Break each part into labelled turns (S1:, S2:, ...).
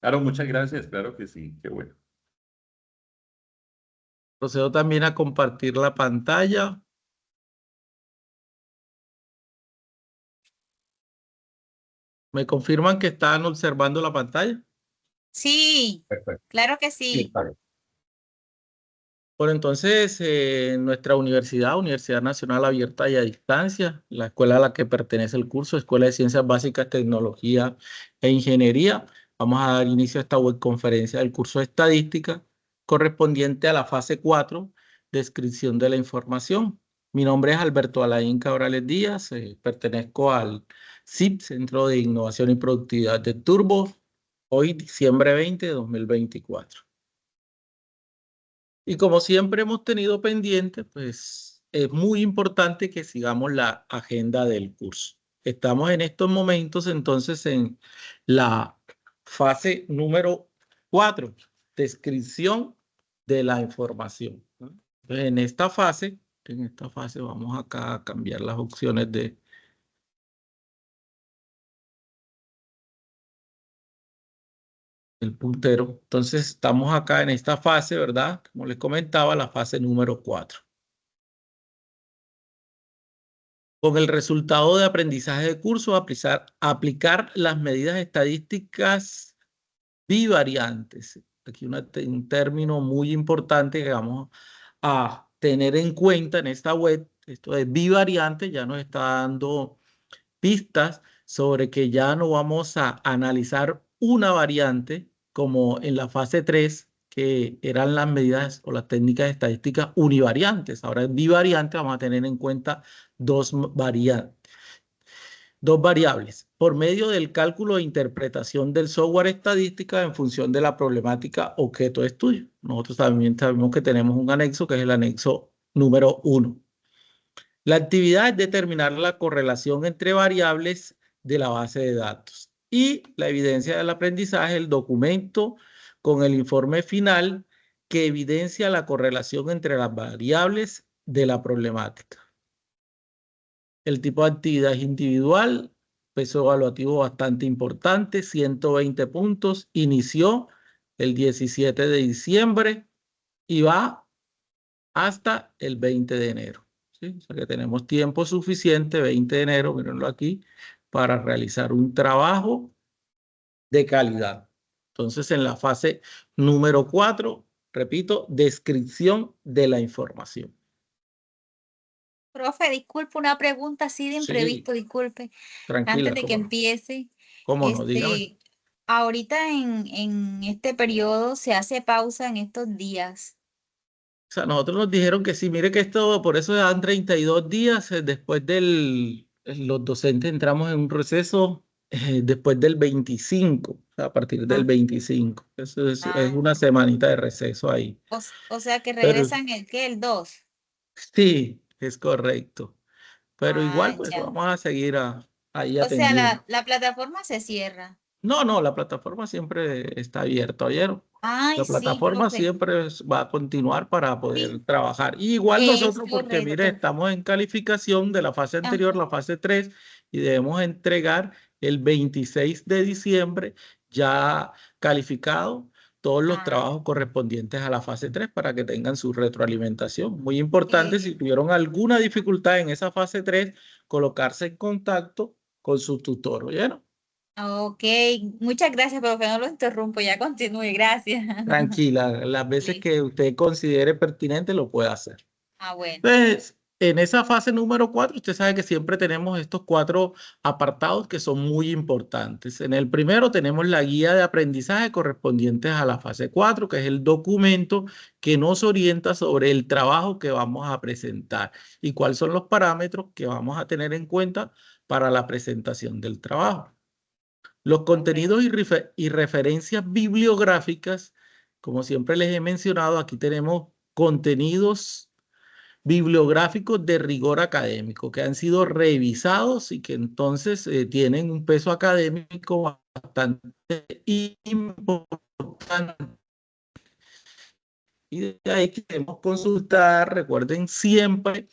S1: Claro, muchas gracias, claro que sí, qué bueno.
S2: Procedo también a compartir la pantalla. ¿Me confirman que están observando la pantalla?
S3: Sí,
S1: Perfecto.
S3: claro que
S1: Sí,
S3: sí.
S1: está bien.
S2: Bueno, entonces, nuestra universidad, Universidad Nacional Abierta y a Distancia, la escuela a la que pertenece el curso, Escuela de Ciencias Básicas, Tecnología e Ingeniería, vamos a dar inicio a esta webconferencia del curso de Estadística correspondiente a la fase 4, descripción de la información. Mi nombre es Alberto Alain Cabrales Díaz, pertenezco al CIP, Centro de Innovación y Productividad de Turbo, hoy diciembre 20 de 2024. Y como siempre hemos tenido pendiente, pues es muy importante que sigamos la agenda del curso. Estamos en estos momentos entonces en la fase número 4, descripción de la información, ¿no? Entonces, en esta fase vamos acá a cambiar las opciones de el puntero. Entonces estamos acá en esta fase, ¿verdad? Como les comentaba, la fase número 4. Con el resultado de aprendizaje de curso, aplicar las medidas estadísticas bivariantes. Aquí un término muy importante que vamos a tener en cuenta en esta web. Esto de bivariante ya nos está dando pistas sobre que ya no vamos a analizar una variante como en la fase 3, que eran las medidas o las técnicas estadísticas univariantes. Ahora es bivariante, vamos a tener en cuenta dos variables por medio del cálculo e interpretación del software estadística en función de la problemática objeto de estudio. Nosotros también sabemos que tenemos un anexo que es el anexo número 1. La actividad es determinar la correlación entre variables de la base de datos y la evidencia del aprendizaje, el documento con el informe final que evidencia la correlación entre las variables de la problemática. El tipo de actividad es individual, peso evaluativo bastante importante, 120 puntos, inició el 17 de diciembre y va hasta el 20 de enero. ¿Sí? O sea que tenemos tiempo suficiente, 20 de enero, mírenlo aquí, para realizar un trabajo de calidad. Entonces, en la fase número 4, repito, descripción de la información.
S3: Profe, disculpe una pregunta así de
S2: Sí,
S3: imprevisto, disculpe, antes
S2: tranquila,
S3: de que
S2: cómo no.
S3: empiece.
S2: Cómo no, dígame.
S3: Ahorita en este periodo se hace pausa en estos días.
S2: O sea, nosotros nos dijeron que sí, mire que esto, por eso dan 32 días después los docentes entramos en un receso después del 25, o sea, a partir del
S3: Ah,
S2: 25. Eso es
S3: ah,
S2: una semanita de receso ahí.
S3: o sea que
S2: Pero
S3: regresan el 2.
S2: sí, es correcto. Pero igual,
S3: Ah,
S2: pues
S3: ya.
S2: vamos a seguir ahí
S3: O sea,
S2: atendiendo.
S3: la plataforma se cierra.
S2: No, no, la plataforma siempre está abierta, ¿oyeron?
S3: Ay,
S2: La
S3: sí,
S2: plataforma
S3: profe.
S2: siempre va a continuar para poder
S3: Sí,
S2: trabajar. Y igual
S3: es
S2: nosotros, porque mire,
S3: correcto.
S2: estamos en calificación de la fase
S3: Ah,
S2: anterior, la fase 3, y debemos entregar el 26 de diciembre ya calificado todos los
S3: ah,
S2: trabajos correspondientes a la fase 3 para que tengan su retroalimentación. Muy importante, si
S3: eh,
S2: tuvieron alguna dificultad en esa fase 3, colocarse en contacto con su tutor, ¿oyeron?
S3: ok, muchas gracias, profe. No lo interrumpo, ya continúe, gracias.
S2: Tranquila, las veces
S3: Listo.
S2: que usted considere pertinente lo puede hacer.
S3: Ah, bueno.
S2: Entonces, en esa fase número 4, usted sabe que siempre tenemos estos 4 apartados que son muy importantes. En el primero tenemos la guía de aprendizaje correspondientes a la fase 4, que es el documento que nos orienta sobre el trabajo que vamos a presentar y cuáles son los parámetros que vamos a tener en cuenta para la presentación del trabajo. Los contenidos y referencias bibliográficas, como siempre les he mencionado, aquí tenemos contenidos bibliográficos de rigor académico que han sido revisados y que entonces tienen un peso académico bastante importante. Y de ahí queremos consultar, recuerden siempre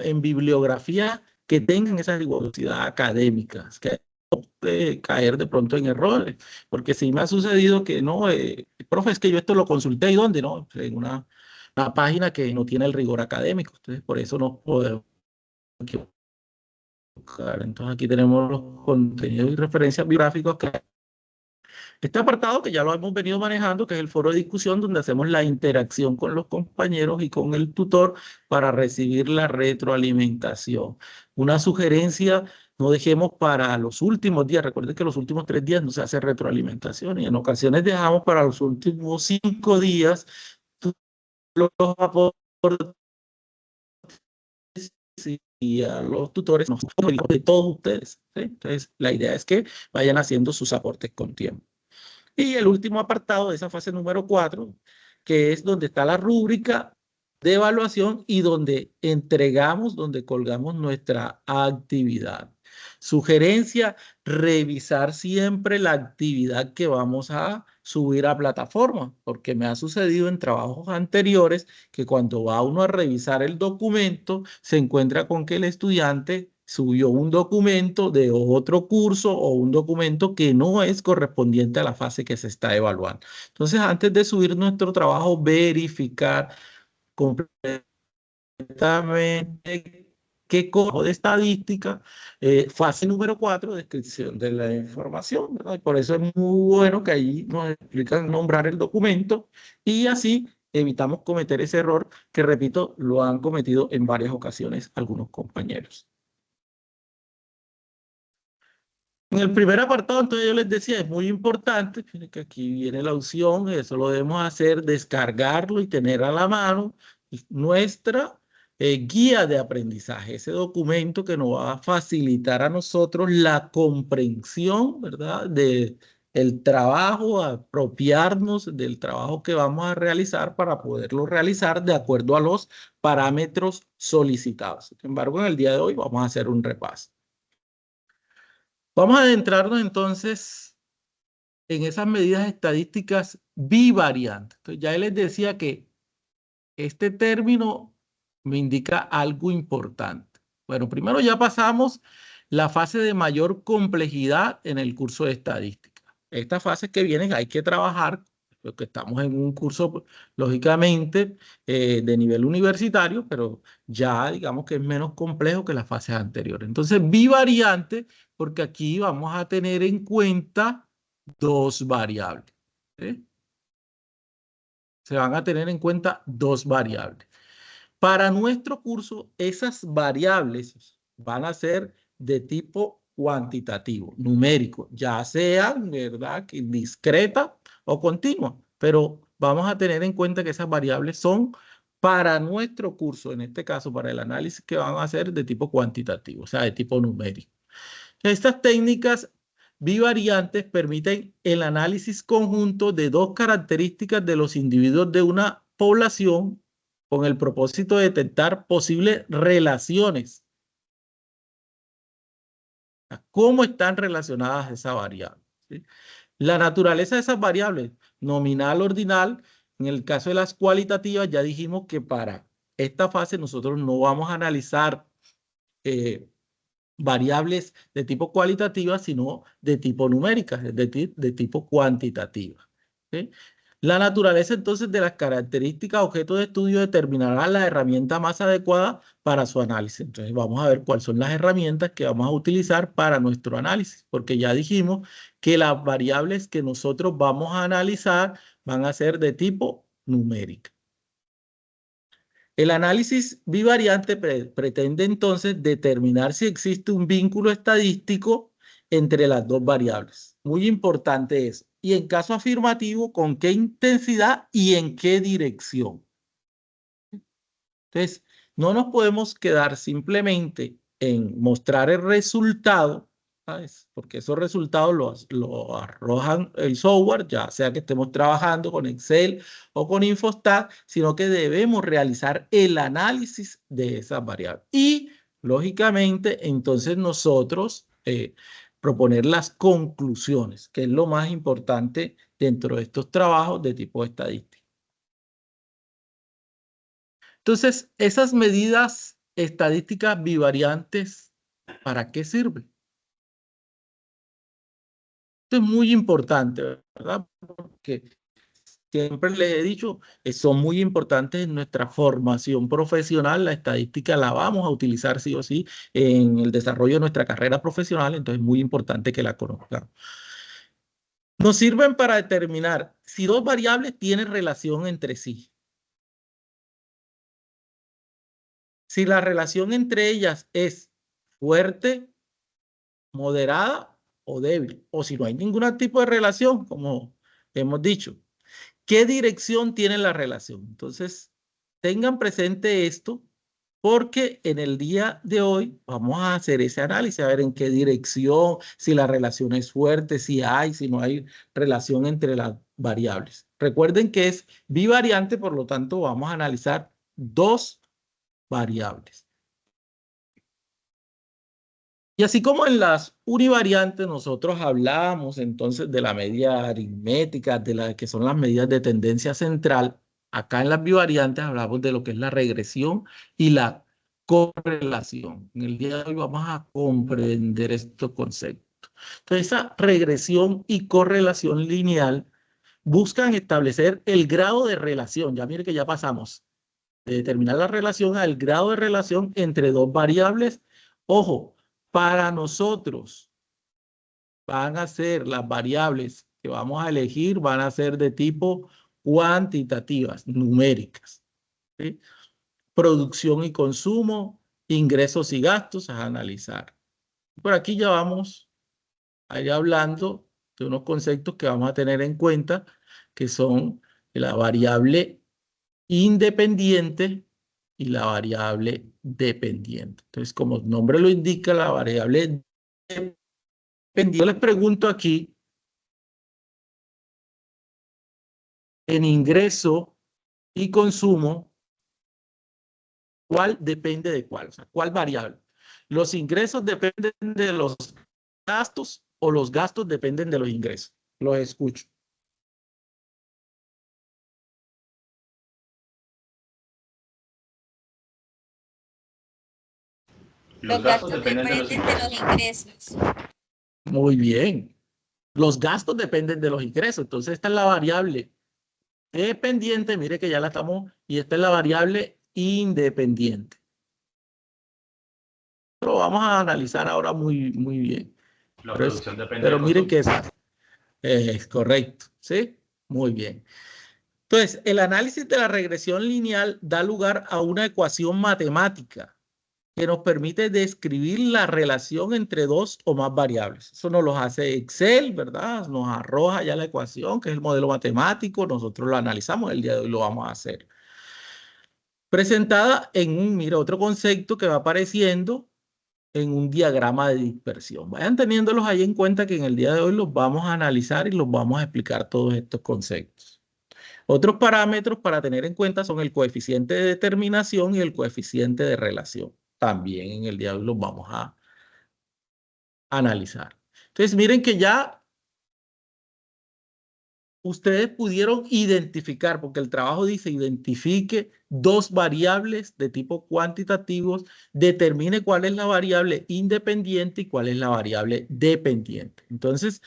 S2: en bibliografía que tengan esa rigurosidad académica, que caer de pronto en errores, porque sí me ha sucedido que no, profe, es que yo esto lo consulté y dónde, no, en una página que no tiene el rigor académico, entonces por eso no podemos equivocar. Entonces aquí tenemos los contenidos y referencias bibliográficas que este apartado que ya lo hemos venido manejando, que es el foro de discusión, donde hacemos la interacción con los compañeros y con el tutor para recibir la retroalimentación. Una sugerencia, no dejemos para los últimos días. Recuerden que los últimos 3 días no se hace retroalimentación y en ocasiones dejamos para los últimos 5 días los aportes y a los tutores de todos ustedes, ¿sí? Entonces, la idea es que vayan haciendo sus aportes con tiempo. Y el último apartado de esa fase número 4, que es donde está la rúbrica de evaluación y donde entregamos, donde colgamos nuestra actividad. Sugerencia, revisar siempre la actividad que vamos a subir a plataforma, porque me ha sucedido en trabajos anteriores que cuando va uno a revisar el documento, se encuentra con que el estudiante subió un documento de otro curso o un documento que no es correspondiente a la fase que se está evaluando. Entonces, antes de subir nuestro trabajo, verificar completamente qué cojo de estadística, fase número 4, descripción de la información, ¿verdad? Y por eso es muy bueno que allí nos explican nombrar el documento y así evitamos cometer ese error que, repito, lo han cometido en varias ocasiones algunos compañeros. En el primer apartado, entonces yo les decía, es muy importante, fíjense que aquí viene la opción, eso lo debemos hacer, descargarlo y tener a la mano nuestra guía de aprendizaje, ese documento que nos va a facilitar a nosotros la comprensión, ¿verdad?, de el trabajo, apropiarnos del trabajo que vamos a realizar para poderlo realizar de acuerdo a los parámetros solicitados. Sin embargo, en el día de hoy vamos a hacer un repaso. Vamos a adentrarnos entonces en esas medidas estadísticas bivariantes. Entonces, ya les decía que este término me indica algo importante. Bueno, primero ya pasamos la fase de mayor complejidad en el curso de estadística. Estas fases que vienen hay que trabajar, porque estamos en un curso, lógicamente, de nivel universitario, pero ya digamos que es menos complejo que las fases anteriores. Entonces, bivariante, porque aquí vamos a tener en cuenta dos variables, ¿sí? Se van a tener en cuenta dos variables. Para nuestro curso, esas variables van a ser de tipo cuantitativo, numérico, ya sean, ¿verdad?, que discreta o continua, pero vamos a tener en cuenta que esas variables son para nuestro curso, en este caso para el análisis que van a ser de tipo cuantitativo, o sea, de tipo numérico. Estas técnicas bivariantes permiten el análisis conjunto de dos características de los individuos de una población con el propósito de detectar posibles relaciones. ¿Cómo están relacionadas esas variables? ¿Sí? La naturaleza de esas variables, nominal, ordinal, en el caso de las cualitativas, ya dijimos que para esta fase nosotros no vamos a analizar variables de tipo cualitativa, sino de tipo numérica, de tipo cuantitativa. ¿Sí? La naturaleza entonces de las características objeto de estudio determinará la herramienta más adecuada para su análisis. Entonces vamos a ver cuáles son las herramientas que vamos a utilizar para nuestro análisis, porque ya dijimos que las variables que nosotros vamos a analizar van a ser de tipo numérica. El análisis bivariante pretende entonces determinar si existe un vínculo estadístico entre las dos variables. Muy importante eso. Y en caso afirmativo, ¿con qué intensidad y en qué dirección? Entonces, no nos podemos quedar simplemente en mostrar el resultado, ¿sabes? Porque esos resultados lo arrojan el software, ya sea que estemos trabajando con Excel o con Infostat, sino que debemos realizar el análisis de esas variables. Y, lógicamente, entonces nosotros proponer las conclusiones, que es lo más importante dentro de estos trabajos de tipo estadístico. Entonces, esas medidas estadísticas bivariantes, ¿para qué sirven? Esto es muy importante, ¿verdad? Porque siempre les he dicho, son muy importantes en nuestra formación profesional. La estadística la vamos a utilizar sí o sí en el desarrollo de nuestra carrera profesional, entonces es muy importante que la conozcan. Nos sirven para determinar si dos variables tienen relación entre sí. Si la relación entre ellas es fuerte, moderada o débil, o si no hay ningún tipo de relación, como hemos dicho. ¿Qué dirección tiene la relación? Entonces, tengan presente esto porque en el día de hoy vamos a hacer ese análisis, a ver en qué dirección, si la relación es fuerte, si no hay relación entre las variables. Recuerden que es bivariante, por lo tanto vamos a analizar dos variables. Y así como en las univariantes nosotros hablamos entonces de la media aritmética, de las que son las medidas de tendencia central, acá en las bivariantes hablamos de lo que es la regresión y la correlación. En el día de hoy vamos a comprender estos conceptos. Entonces, esa regresión y correlación lineal buscan establecer el grado de relación. Ya mire que ya pasamos de determinar la relación al grado de relación entre dos variables. Ojo, para nosotros van a ser las variables que vamos a elegir, van a ser de tipo cuantitativas, numéricas. ¿Sí? Producción y consumo, ingresos y gastos a analizar. Por aquí ya vamos a ir hablando de unos conceptos que vamos a tener en cuenta, que son la variable independiente y la variable dependiente. Entonces, como el nombre lo indica, la variable dependiente. Yo les pregunto aquí, en ingreso y consumo, ¿cuál depende de cuál? O sea, ¿cuál variable? ¿Los ingresos dependen de los gastos o los gastos dependen de los ingresos? Los escucho.
S3: Los gastos dependen de los ingresos.
S2: Muy bien. Los gastos dependen de los ingresos. Entonces, esta es la variable dependiente. Mire que ya la estamos, y esta es la variable independiente. Lo vamos a analizar ahora muy bien.
S1: La producción depende
S2: pero
S1: del
S2: miren
S1: consumo.
S2: que es correcto, ¿sí? Muy bien. Entonces, el análisis de la regresión lineal da lugar a una ecuación matemática que nos permite describir la relación entre dos o más variables. Eso nos lo hace Excel, ¿verdad? Nos arroja ya la ecuación, que es el modelo matemático. Nosotros lo analizamos, el día de hoy lo vamos a hacer. Presentada en mira, otro concepto que va apareciendo en un diagrama de dispersión. Vayan teniéndolos ahí en cuenta que en el día de hoy los vamos a analizar y los vamos a explicar todos estos conceptos. Otros parámetros para tener en cuenta son el coeficiente de determinación y el coeficiente de relación. También en el día de hoy los vamos a analizar. Entonces, miren que ya ustedes pudieron identificar, porque el trabajo dice identifique dos variables de tipo cuantitativos, determine cuál es la variable independiente y cuál es la variable dependiente. Entonces,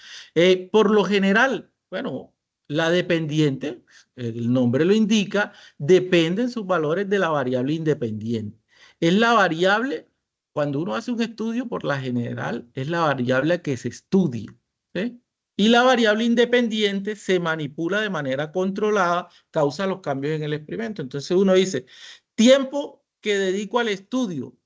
S2: por lo general, bueno, la dependiente, el nombre lo indica, dependen sus valores de la variable independiente. Es la variable, cuando uno hace un estudio, por la general, es la variable que se estudia, ¿sí? Y la variable independiente se manipula de manera controlada, causa los cambios en el experimento. Entonces uno dice, tiempo que dedico al estudio,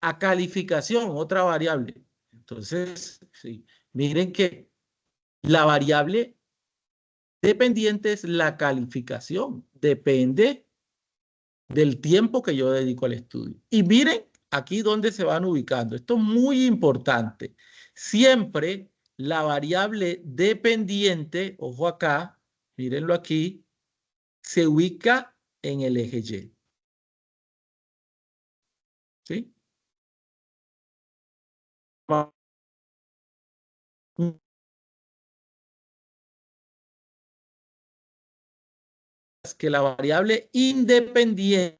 S2: a calificación, otra variable. Entonces, sí, miren que la variable dependiente es la calificación, depende del tiempo que yo dedico al estudio. Y miren aquí dónde se van ubicando. Esto es muy importante. Siempre la variable dependiente, ojo acá, mírenlo aquí, se ubica en el eje Y. ¿Sí? Que la variable independiente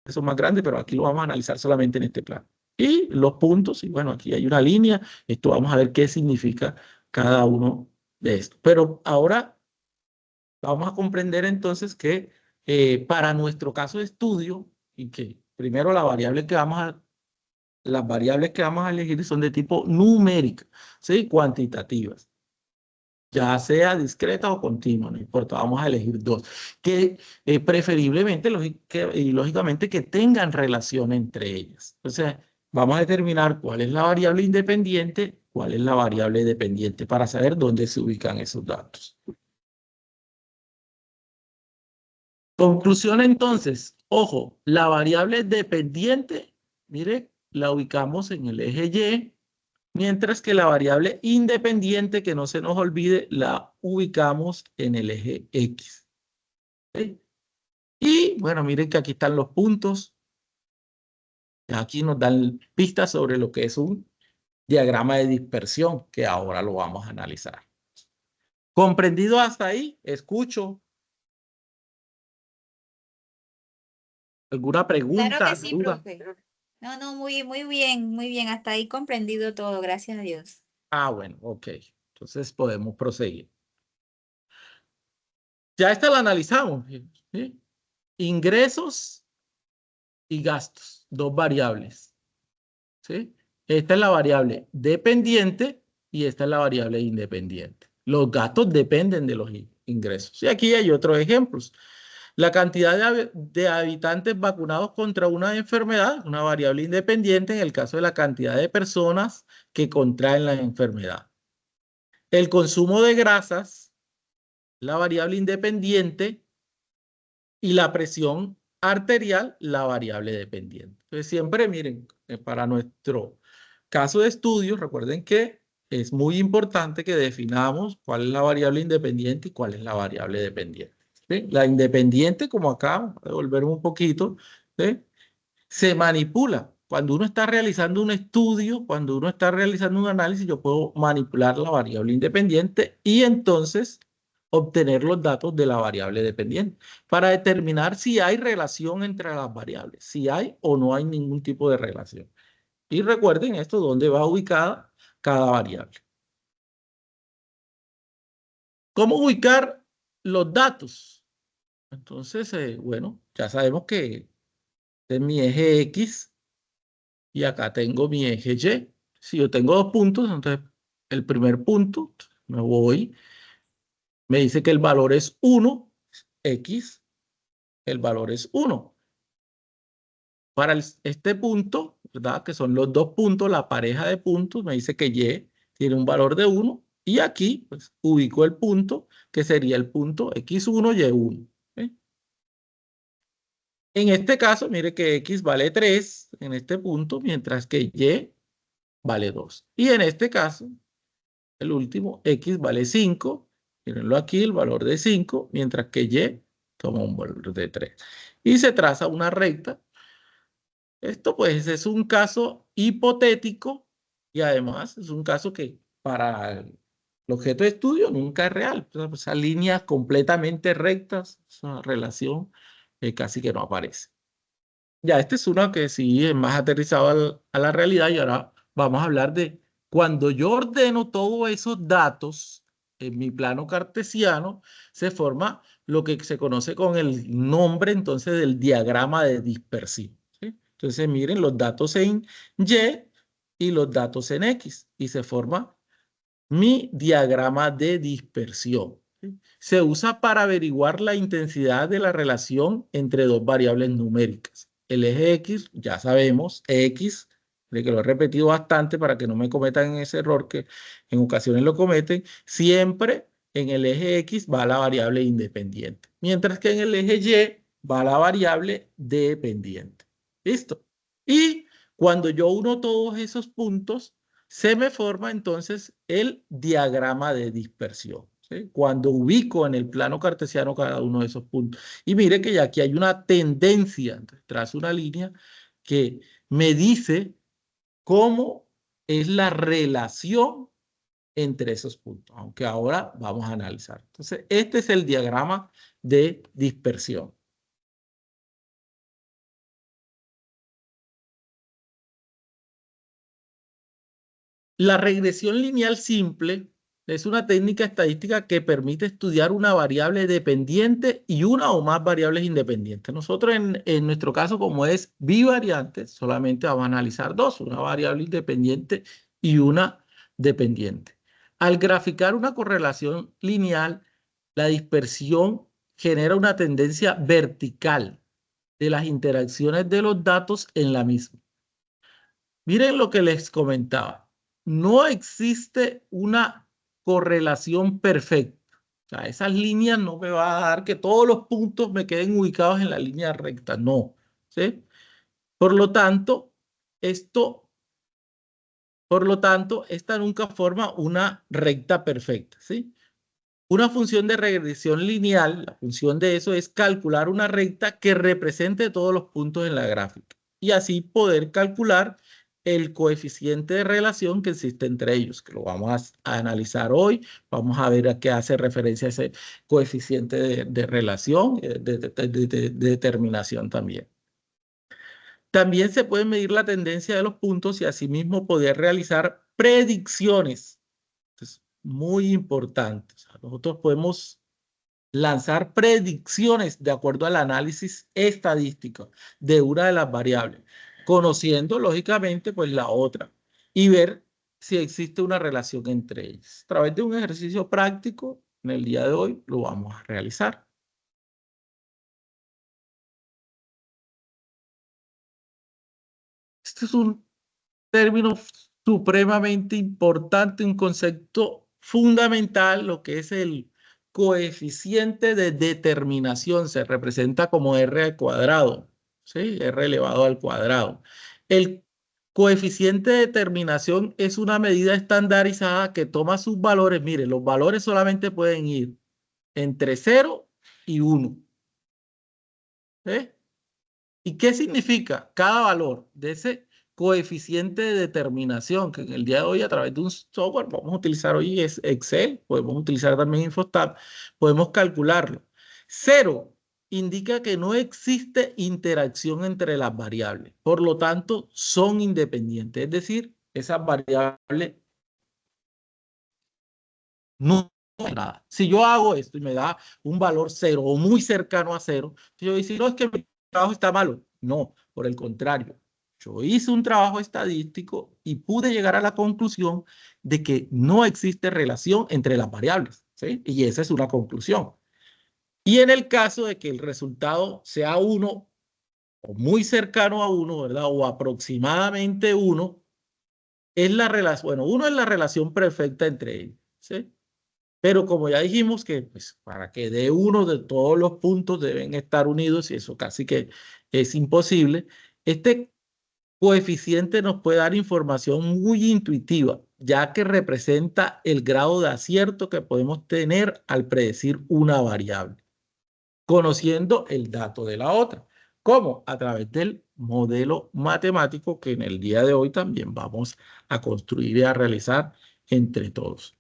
S2: eso más grande, pero aquí lo vamos a analizar solamente en este plano. Y los puntos, y bueno, aquí hay una línea, esto vamos a ver qué significa cada uno de estos. Pero ahora vamos a comprender entonces que para nuestro caso de estudio, y que primero las variables que vamos a elegir son de tipo numérica, ¿sí? Cuantitativas, ya sea discreta o continua, no importa, vamos a elegir dos, que preferiblemente y lógicamente que tengan relación entre ellas. Entonces, vamos a determinar cuál es la variable independiente, cuál es la variable dependiente, para saber dónde se ubican esos datos. Conclusión entonces, ojo, la variable dependiente, mire, la ubicamos en el eje Y, mientras que la variable independiente, que no se nos olvide, la ubicamos en el eje X. ¿Sí? Y bueno, miren que aquí están los puntos. Aquí nos dan pistas sobre lo que es un diagrama de dispersión, que ahora lo vamos a analizar. ¿Comprendido hasta ahí? Escucho. ¿Alguna
S3: Claro
S2: pregunta,
S3: que sí,
S2: duda?
S3: profe. No, no, muy bien. Hasta ahí comprendido todo, gracias a Dios.
S2: Ah, bueno, ok. Entonces podemos proseguir. Ya esta la analizamos. ¿Sí? Ingresos y gastos, dos variables. ¿Sí? Esta es la variable dependiente y esta es la variable independiente. Los gastos dependen de los ingresos. Y aquí hay otros ejemplos. La cantidad de habitantes vacunados contra una enfermedad, una variable independiente en el caso de la cantidad de personas que contraen la enfermedad. El consumo de grasas, la variable independiente, y la presión arterial, la variable dependiente. Entonces, siempre miren, para nuestro caso de estudio, recuerden que es muy importante que definamos cuál es la variable independiente y cuál es la variable dependiente. ¿Sí? La independiente, como acá, voy a volver un poquito, ¿sí? Se manipula. Cuando uno está realizando un estudio, cuando uno está realizando un análisis, yo puedo manipular la variable independiente y entonces obtener los datos de la variable dependiente para determinar si hay relación entre las variables, si hay o no hay ningún tipo de relación. Y recuerden esto, dónde va ubicada cada variable. ¿Cómo ubicar los datos? Entonces, bueno, ya sabemos que este es mi eje X y acá tengo mi eje Y. Si yo tengo dos puntos, entonces el primer punto, me voy, me dice que el valor es 1, X, el valor es 1. Para este punto, ¿verdad? Que son los dos puntos, la pareja de puntos, me dice que Y tiene un valor de 1 y aquí pues, ubico el punto que sería el punto X1, Y1. ¿Sí? En este caso, mire que X vale 3 en este punto, mientras que Y vale 2. Y en este caso, el último, X vale 5. Mírenlo aquí, el valor de 5, mientras que Y toma un valor de 3. Y se traza una recta. Esto pues es un caso hipotético y además es un caso que para el objeto de estudio nunca es real. Esas líneas completamente rectas, esa relación casi que no aparece. Ya, este es uno que sí es más aterrizado a la realidad y ahora vamos a hablar de cuando yo ordeno todos esos datos en mi plano cartesiano, se forma lo que se conoce con el nombre entonces del diagrama de dispersión. ¿Sí? Entonces miren los datos en Y y los datos en X y se forma mi diagrama de dispersión. ¿Sí? Se usa para averiguar la intensidad de la relación entre dos variables numéricas. El eje X, ya sabemos, X, de que lo he repetido bastante para que no me cometan ese error que en ocasiones lo cometen, siempre en el eje X va la variable independiente, mientras que en el eje Y va la variable dependiente. ¿Listo? Y cuando yo uno todos esos puntos, se me forma entonces el diagrama de dispersión. ¿Sí? Cuando ubico en el plano cartesiano cada uno de esos puntos. Y mire que ya aquí hay una tendencia, trazo una línea que me dice cómo es la relación entre esos puntos, aunque ahora vamos a analizar. Entonces, este es el diagrama de dispersión. La regresión lineal simple es una técnica estadística que permite estudiar una variable dependiente y una o más variables independientes. Nosotros en nuestro caso, como es bivariante, solamente vamos a analizar dos, una variable independiente y una dependiente. Al graficar una correlación lineal, la dispersión genera una tendencia vertical de las interacciones de los datos en la misma. Miren lo que les comentaba. No existe una correlación perfecta. O sea, esas líneas no me van a dar que todos los puntos me queden ubicados en la línea recta. No. ¿Sí? Por lo tanto, esta nunca forma una recta perfecta. ¿Sí? Una función de regresión lineal, la función de eso es calcular una recta que represente todos los puntos en la gráfica y así poder calcular el coeficiente de relación que existe entre ellos, que lo vamos a analizar hoy. Vamos a ver a qué hace referencia ese coeficiente de relación, de determinación también. También se puede medir la tendencia de los puntos y asimismo poder realizar predicciones. Es muy importante. O sea, nosotros podemos lanzar predicciones de acuerdo al análisis estadístico de una de las variables, conociendo lógicamente pues la otra y ver si existe una relación entre ellas. A través de un ejercicio práctico, en el día de hoy lo vamos a realizar. Este es un término supremamente importante, un concepto fundamental, lo que es el coeficiente de determinación. Se representa como R al cuadrado, ¿sí? R elevado al cuadrado. El coeficiente de determinación es una medida estandarizada que toma sus valores. Mire, los valores solamente pueden ir entre 0 y 1. ¿Eh? ¿Y qué significa cada valor de ese coeficiente de determinación? Que en el día de hoy a través de un software vamos a utilizar hoy es Excel, podemos utilizar también Infostat, podemos calcularlo. 0 indica que no existe interacción entre las variables, por lo tanto son independientes, es decir, esas variables no son nada. Si yo hago esto y me da un valor 0 o muy cercano a 0, yo voy a decir, no, es que mi trabajo está malo. No, por el contrario. Yo hice un trabajo estadístico y pude llegar a la conclusión de que no existe relación entre las variables, ¿sí? Y esa es una conclusión. Y en el caso de que el resultado sea 1 o muy cercano a 1, ¿verdad? O aproximadamente 1, es la relación, bueno, 1 es la relación perfecta entre ellos, ¿sí? Pero como ya dijimos que pues, para que dé uno de todos los puntos deben estar unidos y eso casi que es imposible, este coeficiente nos puede dar información muy intuitiva, ya que representa el grado de acierto que podemos tener al predecir una variable, conociendo el dato de la otra. ¿Cómo? A través del modelo matemático que en el día de hoy también vamos a construir y a realizar entre todos.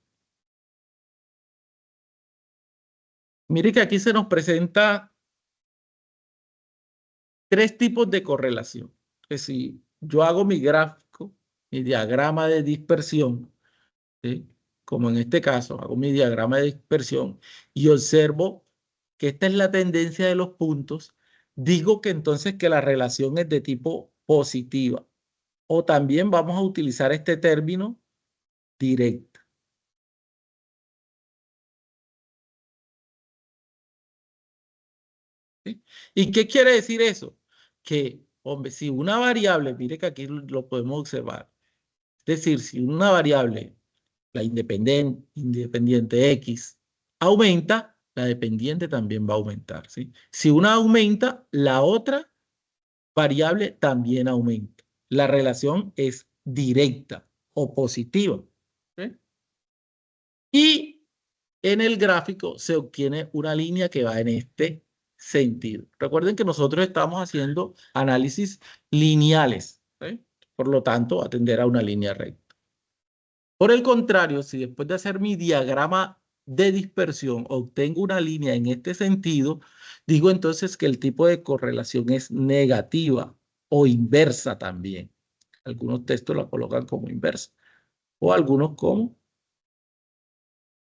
S2: Mire que aquí se nos presenta 3 tipos de correlación. Que si yo hago mi gráfico, mi diagrama de dispersión, ¿sí? Como en este caso, hago mi diagrama de dispersión y observo que esta es la tendencia de los puntos, digo que entonces que la relación es de tipo positiva. O también vamos a utilizar este término directa. ¿Sí? ¿Y qué quiere decir eso? Que, hombre, si una variable, mire que aquí lo podemos observar, es decir, si una variable, la independiente X, aumenta, la dependiente también va a aumentar, ¿sí? Si una aumenta, la otra variable también aumenta. La relación es directa o positiva, ¿sí? Y en el gráfico se obtiene una línea que va en este sentido. Recuerden que nosotros estamos haciendo análisis lineales, ¿sí? Por lo tanto, va a tender a una línea recta. Por el contrario, si después de hacer mi diagrama de dispersión obtengo una línea en este sentido, digo entonces que el tipo de correlación es negativa o inversa también. Algunos textos la colocan como inversa. o algunos como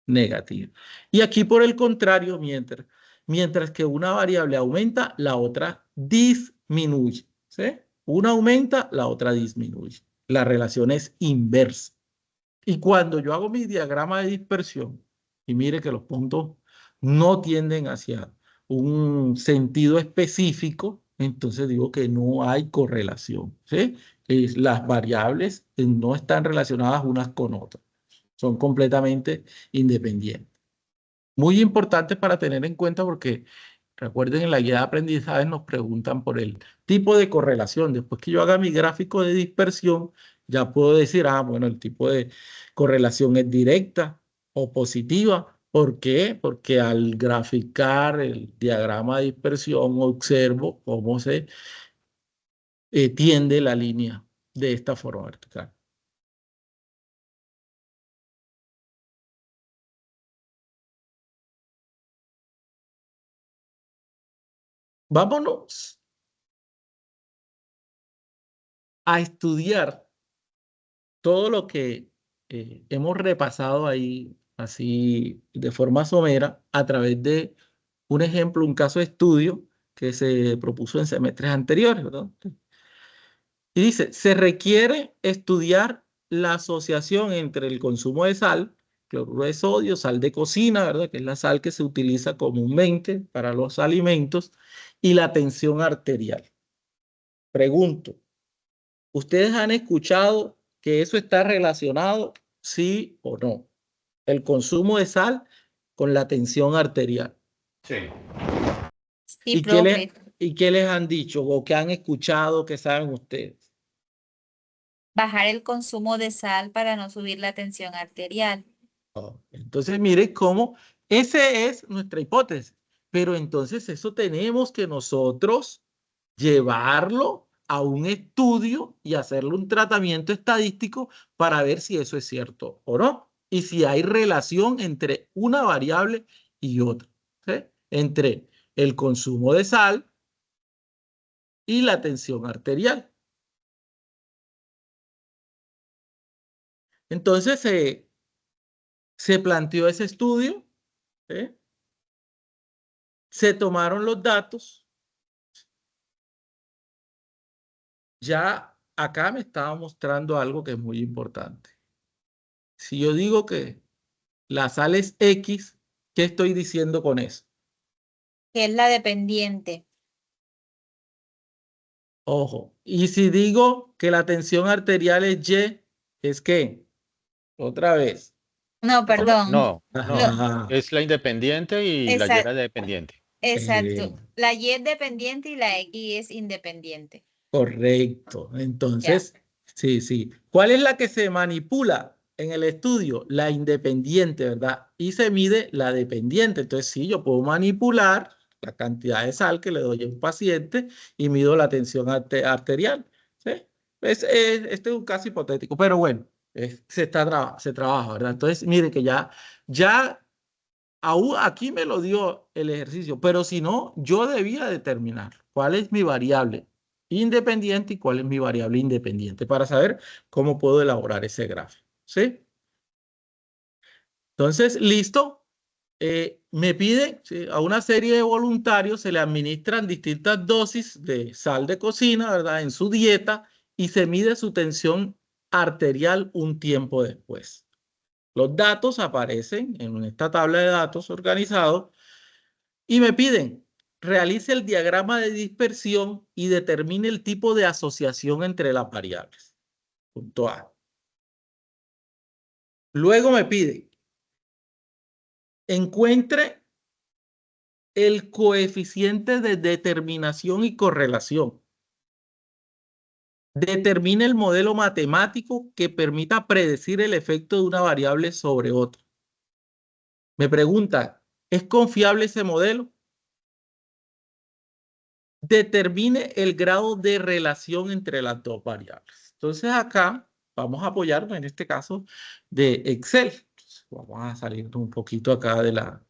S2: negativos. Y aquí por el contrario, mientras que una variable aumenta, la otra disminuye. ¿Sí? Una aumenta, la otra disminuye. La relación es inversa. Y cuando yo hago mi diagrama de dispersión, y mire que los puntos no tienden hacia un sentido específico, entonces digo que no hay correlación, ¿sí? Las variables no están relacionadas unas con otras, son completamente independientes. Muy importante para tener en cuenta porque recuerden, en la guía de aprendizaje nos preguntan por el tipo de correlación. Después que yo haga mi gráfico de dispersión, ya puedo decir, bueno, el tipo de correlación es directa o positiva. ¿Por qué? Porque al graficar el diagrama de dispersión observo cómo se tiende la línea de esta forma vertical. Vámonos a estudiar todo lo que hemos repasado ahí, así de forma somera, a través de un ejemplo, un caso de estudio que se propuso en semestres anteriores, ¿verdad? Y dice, se requiere estudiar la asociación entre el consumo de sal, cloruro de sodio, sal de cocina, ¿verdad? Que es la sal que se utiliza comúnmente para los alimentos, y la tensión arterial. Pregunto, ¿ustedes han escuchado que eso está relacionado, sí o no? El consumo de sal con la tensión arterial.
S1: Sí.
S3: Sí,
S2: ¿Y qué
S3: profe.
S2: y qué les han dicho o qué han escuchado, qué saben ustedes?
S3: Bajar el consumo de sal para no subir la tensión arterial.
S2: Entonces, mire cómo esa es nuestra hipótesis. Pero entonces eso tenemos que nosotros llevarlo a un estudio y hacerle un tratamiento estadístico para ver si eso es cierto o no. Y si hay relación entre una variable y otra, ¿sí? Entre el consumo de sal y la tensión arterial. Entonces se planteó ese estudio, ¿sí? Se tomaron los datos. Ya acá me estaba mostrando algo que es muy importante. Si yo digo que la sal es X, ¿qué estoy diciendo con eso?
S3: Que es la dependiente.
S2: Ojo. Y si digo que la tensión arterial es Y, ¿es qué? Otra vez.
S3: No, perdón.
S4: No, no,
S2: Ajá.
S4: es la independiente y la Y era dependiente.
S2: Eh,
S3: Exacto. La Y es dependiente y la X es independiente.
S2: correcto.
S3: Ya.
S2: Entonces, sí, sí. ¿Cuál es la que se manipula en el estudio? La independiente, ¿verdad? Y se mide la dependiente. Entonces, sí, yo puedo manipular la cantidad de sal que le doy a un paciente y mido la tensión arterial. ¿Sí? Este es un caso hipotético, pero bueno, se trabaja, ¿verdad? Entonces, mire que ya aún aquí me lo dio el ejercicio, pero si no, yo debía determinar cuál es mi variable independiente y cuál es mi variable independiente para saber cómo puedo elaborar ese gráfico. ¿Sí? Entonces, listo. Me pide, ¿sí? A una serie de voluntarios se le administran distintas dosis de sal de cocina, ¿verdad? En su dieta y se mide su tensión arterial un tiempo después. Los datos aparecen en esta tabla de datos organizados y me piden, realice el diagrama de dispersión y determine el tipo de asociación entre las variables. Punto A. Luego me pide, encuentre el coeficiente de determinación y correlación. Determine el modelo matemático que permita predecir el efecto de una variable sobre otra. Me pregunta, ¿es confiable ese modelo? Determine el grado de relación entre las dos variables. Entonces acá vamos a apoyarnos en este caso de Excel. Vamos a salir un poquito acá de la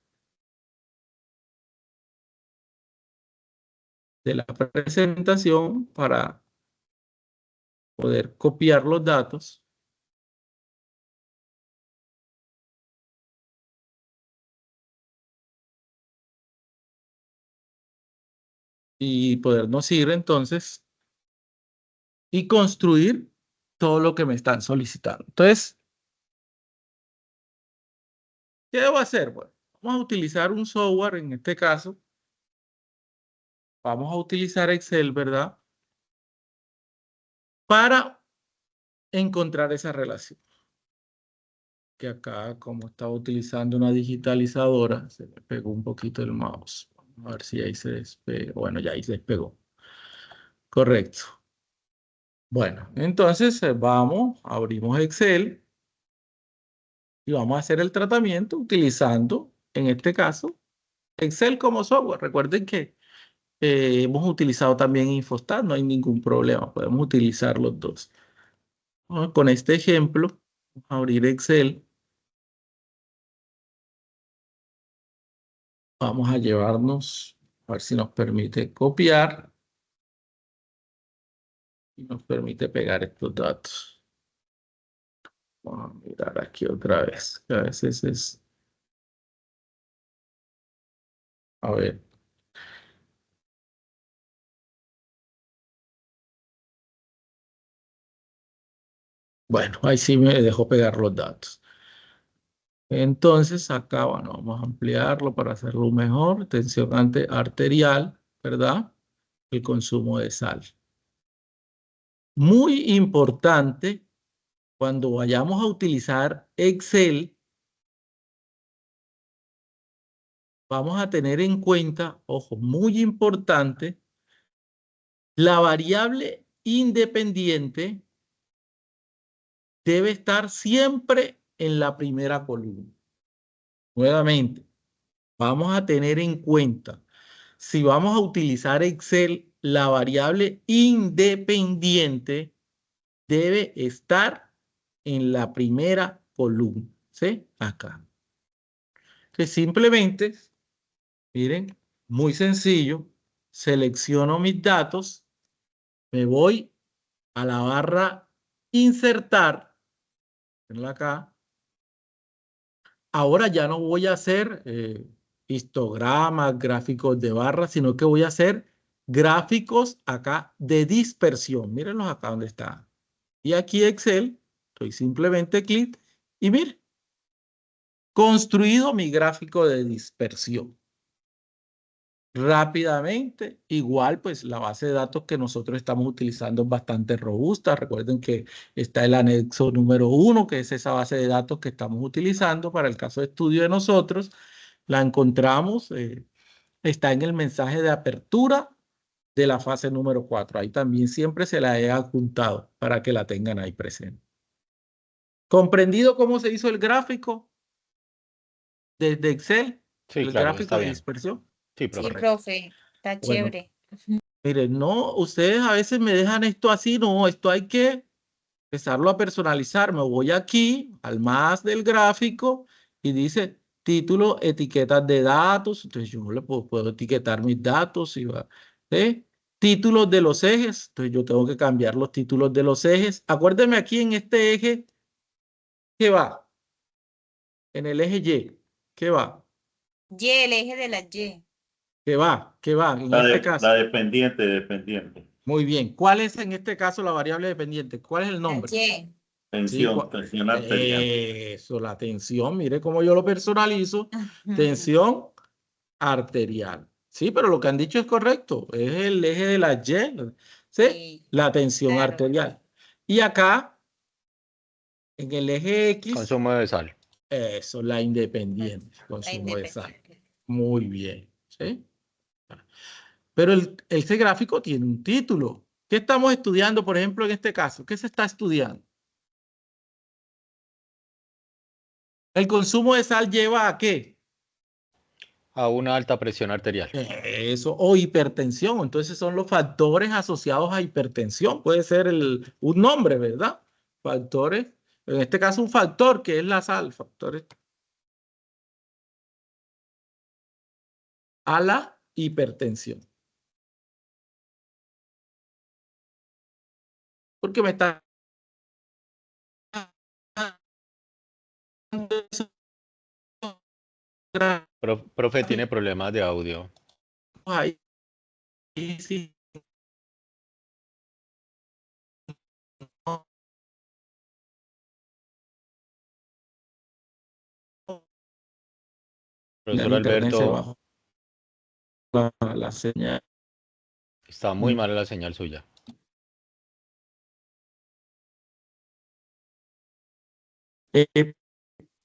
S2: presentación para poder copiar los datos. y podernos ir entonces y construir todo lo que me están solicitando. Entonces, ¿qué debo hacer? Bueno, vamos a utilizar un software, en este caso, vamos a utilizar Excel, ¿verdad? Para encontrar esa relación. Que acá, como estaba utilizando una digitalizadora, se me pegó un poquito el mouse. Vamos a ver si ahí se despega. Bueno, ya ahí se despegó. Correcto. Bueno, entonces vamos, abrimos Excel y vamos a hacer el tratamiento utilizando, en este caso, Excel como software. Recuerden que hemos utilizado también Infostat, no hay ningún problema, podemos utilizar los dos. Bueno, con este ejemplo, vamos a abrir Excel. Vamos a llevarnos, a ver si nos permite copiar y nos permite pegar estos datos. Vamos a mirar aquí otra vez, que a veces es... A ver. Bueno, ahí sí me dejó pegar los datos. Entonces, acá, bueno, vamos a ampliarlo para hacerlo mejor. Tensión arterial, ¿verdad? El consumo de sal. Muy importante cuando vayamos a utilizar Excel, vamos a tener en cuenta, ojo, muy importante, la variable independiente debe estar siempre en la primera columna. Nuevamente, vamos a tener en cuenta, si vamos a utilizar Excel, la variable independiente debe estar en la primera columna, ¿sí? Acá. Que simplemente, miren, muy sencillo, selecciono mis datos, me voy a la barra insertar, acá. Ahora ya no voy a hacer histogramas, gráficos de barras, sino que voy a hacer gráficos acá de dispersión. Mírenlos acá donde está. Y aquí Excel, doy simplemente clic y miren, construido mi gráfico de dispersión. Rápidamente, igual pues la base de datos que nosotros estamos utilizando es bastante robusta. Recuerden que está el anexo número 1, que es esa base de datos que estamos utilizando para el caso de estudio de nosotros. La encontramos, está en el mensaje de apertura de la fase número 4. Ahí también siempre se la he adjuntado para que la tengan ahí presente. ¿Comprendido cómo se hizo el gráfico desde Excel?
S4: Sí,
S2: El
S4: claro, está
S2: gráfico de
S4: bien.
S2: dispersión.
S4: Sí,
S3: Sí,
S4: profe.
S3: profe, está
S2: Bueno,
S3: chévere.
S2: miren, no, ustedes a veces me dejan esto así, no, esto hay que empezarlo a personalizar. Me voy aquí al más del gráfico y dice título, etiquetas de datos. Entonces yo le puedo etiquetar mis datos y va, ¿sí? Títulos de los ejes. Entonces yo tengo que cambiar los títulos de los ejes. Acuérdenme aquí en este eje, ¿qué va? En el eje Y, ¿qué va?
S3: Y, el eje de la Y.
S2: ¿Qué va? ¿Qué va? En este caso.
S1: La dependiente.
S2: Muy bien. ¿Cuál es en este caso la variable dependiente? ¿Cuál es el
S3: La
S2: nombre?
S3: Y.
S2: Sí,
S1: Tensión arterial.
S2: eso, la tensión. Mire cómo yo lo personalizo. Tensión arterial. Sí, pero lo que han dicho es correcto. Es el eje de la Y. ¿Sí?
S3: Sí,
S2: La tensión
S3: claro.
S2: arterial. Y acá, en el eje X,
S4: Consumo de sal.
S2: eso, la independiente.
S3: La
S2: Consumo de sal.
S3: independiente.
S2: Muy bien. ¿Sí? Pero este gráfico tiene un título. ¿Qué estamos estudiando, por ejemplo, en este caso? ¿Qué se está estudiando? ¿El consumo de sal lleva a qué?
S4: A una alta presión arterial.
S2: Eso, o hipertensión. Entonces son los factores asociados a hipertensión. Puede ser un nombre, ¿verdad? Factores, en este caso un factor que es la sal, factores a la hipertensión. Porque me está
S4: Profe tiene problemas de audio.
S2: ahí Y si no,
S4: Profesor
S2: el internet se
S4: Alberto,
S2: baja la señal.
S4: está muy mala la señal suya.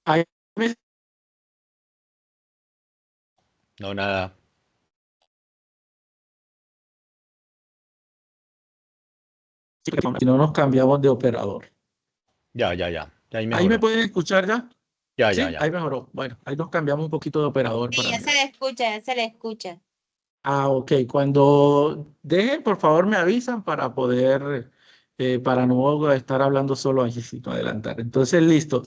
S2: Ahí me-
S4: No, nada.
S2: si no nos cambiamos de operador.
S4: Ya. Ya ahí
S2: ¿Ahí me
S4: mejoró.
S2: pueden escuchar ya?
S4: Ya.
S2: Sí, ahí mejoró. Bueno, ahí nos cambiamos un poquito de operador
S3: Sí,
S2: para
S3: ya
S2: mí.
S3: se le escucha, ya se le escucha.
S2: Ah, ok. Cuando dejen, por favor, me avisan para poder, para no estar hablando solo allí, sino adelantar. Entonces, listo.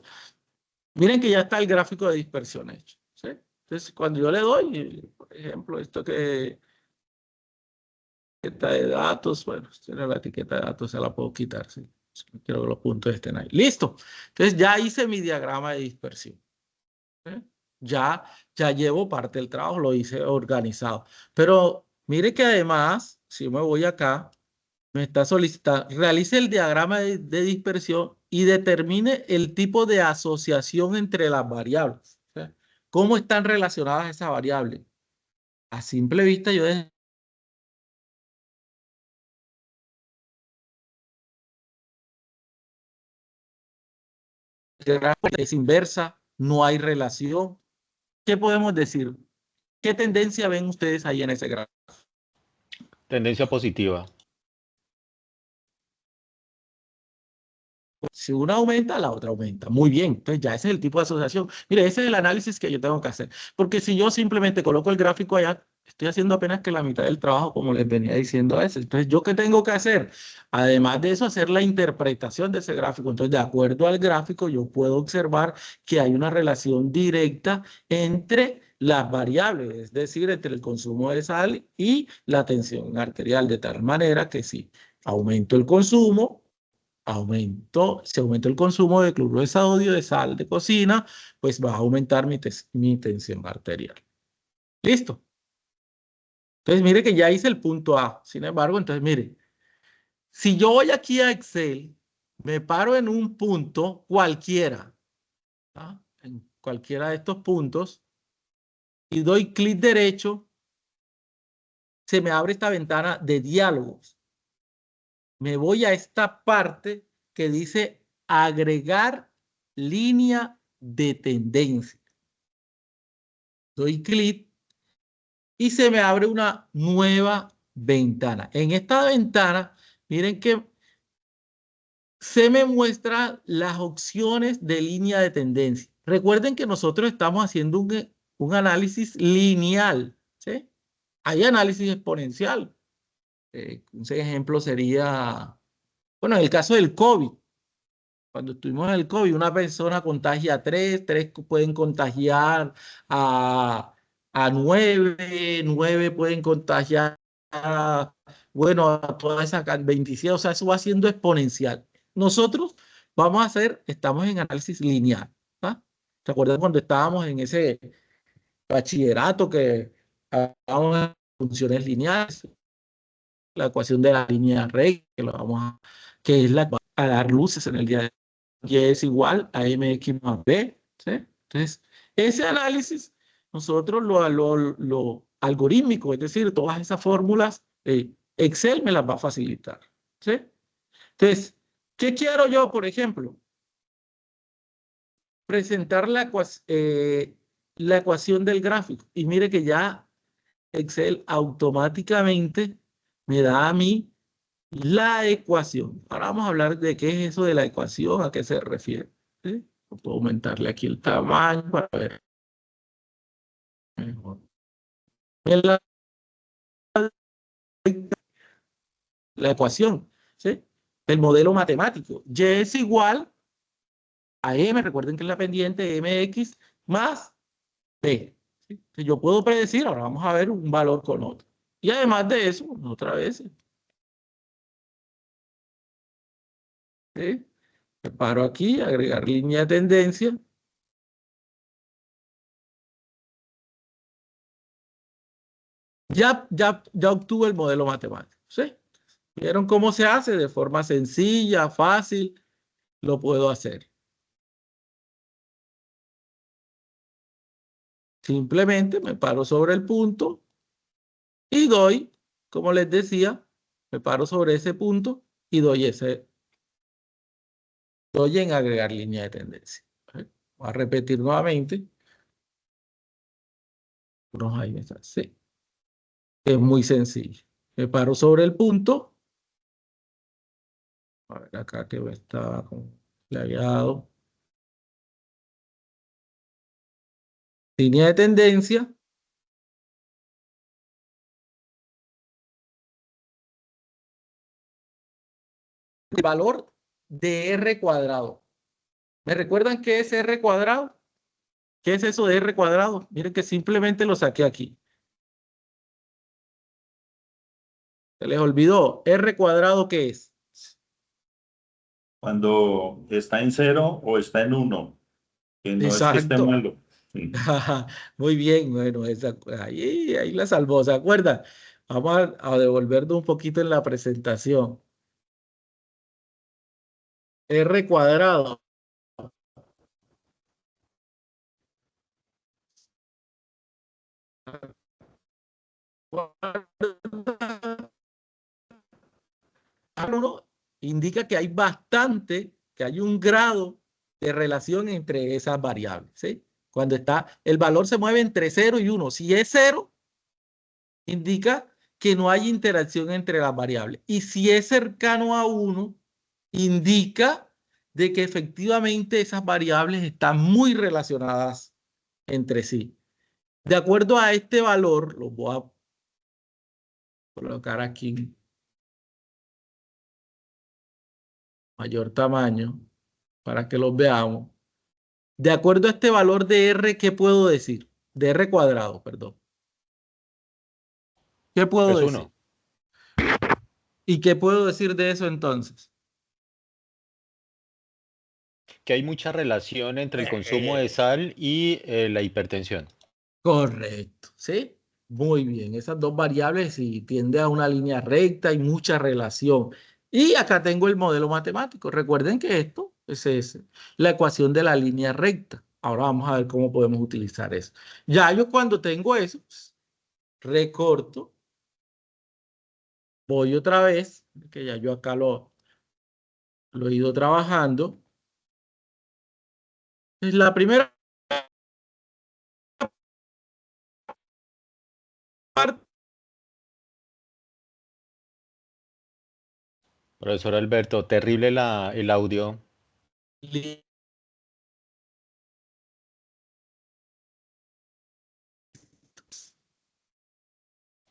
S2: Miren que ya está el gráfico de dispersión hecho. ¿Sí? Entonces, cuando yo le doy, por ejemplo, esto que etiqueta de datos, bueno, la etiqueta de datos se la puedo quitar, ¿sí? Quiero que los puntos estén ahí. Listo. Entonces, ya hice mi diagrama de dispersión. ¿Eh? Ya llevo parte del trabajo, lo hice organizado. Pero mire que además, si me voy acá, me está solicitando, realice el diagrama de dispersión y determine el tipo de asociación entre las variables. ¿Sí? ¿Cómo están relacionadas esas variables? A simple vista, yo desde el gráfico es inversa, no hay relación. ¿Qué podemos decir? ¿Qué tendencia ven ustedes ahí en ese gráfico?
S4: Tendencia positiva.
S2: Si una aumenta, la otra aumenta. Muy bien. Entonces ya ese es el tipo de asociación. Mire, ese es el análisis que yo tengo que hacer. Porque si yo simplemente coloco el gráfico allá, estoy haciendo apenas que la mitad del trabajo, como les venía diciendo a veces. Entonces, ¿yo qué tengo que hacer? Además de eso, hacer la interpretación de ese gráfico. Entonces, de acuerdo al gráfico, yo puedo observar que hay una relación directa entre las variables, es decir, entre el consumo de sal y la tensión arterial, de tal manera que si aumento el consumo, se aumentó el consumo de cloruro de sodio, de sal de cocina, pues va a aumentar mi tensión arterial. Listo. Entonces, mire que ya hice el punto A. Sin embargo, entonces, mire, si yo voy aquí a Excel, me paro en un punto cualquiera, ¿ah? En cualquiera de estos puntos, y doy clic derecho, se me abre esta ventana de diálogos. Me voy a esta parte que dice agregar línea de tendencia. Doy clic y se me abre una nueva ventana. En esta ventana, miren que se me muestran las opciones de línea de tendencia. Recuerden que nosotros estamos haciendo un análisis lineal, ¿sí? Hay análisis exponencial. Un ejemplo sería, bueno, en el caso del COVID. Cuando estuvimos en el COVID, una persona contagia a tres pueden contagiar a 9 pueden contagiar bueno, a toda esa 27, o sea, eso va siendo exponencial. Nosotros estamos en análisis lineal. ¿Ah? ¿Se acuerdan cuando estábamos en ese bachillerato que hablábamos de funciones lineales? La ecuación de la línea recta, que es la que va a dar luces en el día de hoy, y es igual a mx más b, ¿sí? Entonces, ese análisis, nosotros lo algorítmico, es decir, todas esas fórmulas, Excel me las va a facilitar, ¿sí? Entonces, ¿qué quiero yo, por ejemplo? Presentar la ecuación del gráfico. Y mire que ya Excel automáticamente me da a mí la ecuación. Ahora vamos a hablar de qué es eso de la ecuación, a qué se refiere. ¿Sí? Puedo aumentarle aquí el tamaño para ver mejor. La ecuación, ¿sí? El modelo matemático. Y es igual a M, recuerden que es la pendiente MX más B. ¿Sí? Entonces yo puedo predecir, ahora vamos a ver un valor con otro. Y además de eso, otra vez, ¿sí? Me paro aquí, agregar línea de tendencia. Ya obtuve el modelo matemático, ¿sí? ¿Vieron cómo se hace? De forma sencilla, fácil, lo puedo hacer. Simplemente me paro sobre el punto y doy, como les decía, me paro sobre ese punto y doy en agregar línea de tendencia. Voy a repetir nuevamente. Ahí me está, sí. Es muy sencillo. Me paro sobre el punto. A ver acá que está lagueado. Línea de tendencia. El valor de R cuadrado. ¿Me recuerdan qué es R cuadrado? ¿Qué es eso de R cuadrado? Miren que simplemente lo saqué aquí. Se les olvidó. ¿R cuadrado qué es?
S1: Cuando está en 0 o está en 1, que no es que esté
S2: Exacto.
S1: malo. Sí.
S2: Muy bien, bueno, ahí la salvó, ¿se acuerdan? Vamos a devolvernos un poquito en la presentación. R cuadrado. ¿No? Indica que hay que hay un grado de relación entre esas variables, ¿sí? Cuando el valor se mueve entre 0 y 1. Si es 0, indica que no hay interacción entre las variables. Y si es cercano a 1, indica de que efectivamente esas variables están muy relacionadas entre sí. De acuerdo a este valor, lo voy a colocar aquí mayor tamaño para que los veamos. De acuerdo a este valor de R, ¿qué puedo decir? De R cuadrado, perdón. ¿Qué puedo
S4: Es
S2: decir?
S4: 1.
S2: ¿Y qué puedo decir de eso entonces?
S4: Que hay mucha relación entre el consumo de sal y la hipertensión.
S2: Correcto, ¿sí? Muy bien, esas dos variables sí tienden a una línea recta y mucha relación. Y acá tengo el modelo matemático. Recuerden que esto es la ecuación de la línea recta. Ahora vamos a ver cómo podemos utilizar eso. Ya yo cuando tengo eso, pues, recorto, voy otra vez, que ya yo acá lo he ido trabajando. Es la primera parte.
S4: Profesor Alberto, terrible el audio.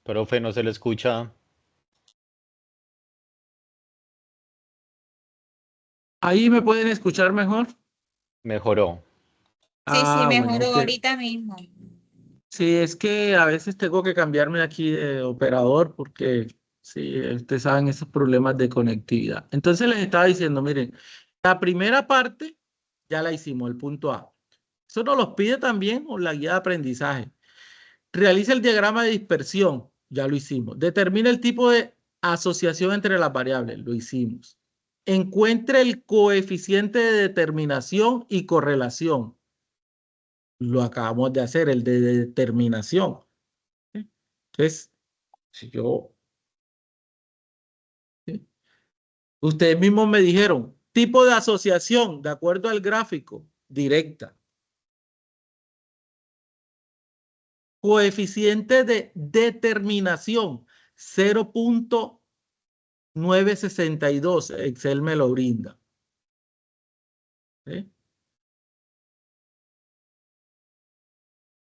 S4: Profe, no se le escucha.
S2: Ahí me pueden escuchar mejor.
S4: Mejoró.
S3: Sí, sí,
S2: Bueno,
S3: mejoró
S2: ok.
S3: ahorita mismo.
S2: Sí, es que a veces tengo que cambiarme aquí de operador porque, sí, ustedes saben esos problemas de conectividad. Entonces les estaba diciendo, miren, la primera parte ya la hicimos, el punto A. Eso nos los pide también con la guía de aprendizaje. Realiza el diagrama de dispersión, ya lo hicimos. Determina el tipo de asociación entre las variables, lo hicimos. Encuentre el coeficiente de determinación y correlación. Lo acabamos de hacer, el de determinación. ¿Sí? Entonces, si yo, ¿sí? Ustedes mismos me dijeron, tipo de asociación, de acuerdo al gráfico, directa. Coeficiente de determinación, 0.962. Excel me lo brinda. ¿Sí?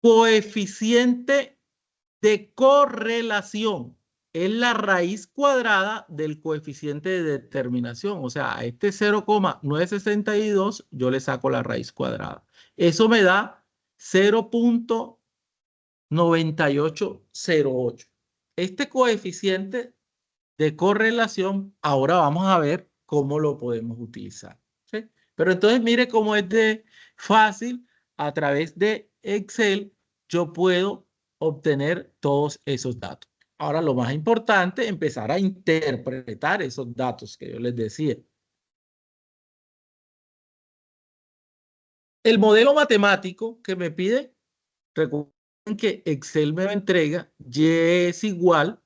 S2: Coeficiente de correlación es la raíz cuadrada del coeficiente de determinación. O sea, a este 0.962 yo le saco la raíz cuadrada. Eso me da 0.9808. Este coeficiente de correlación, ahora vamos a ver cómo lo podemos utilizar. ¿Sí? Pero entonces mire cómo es de fácil. A través de Excel yo puedo obtener todos esos datos. Ahora, lo más importante, empezar a interpretar esos datos que yo les decía. El modelo matemático que me pide, recuerden que Excel me entrega Y es igual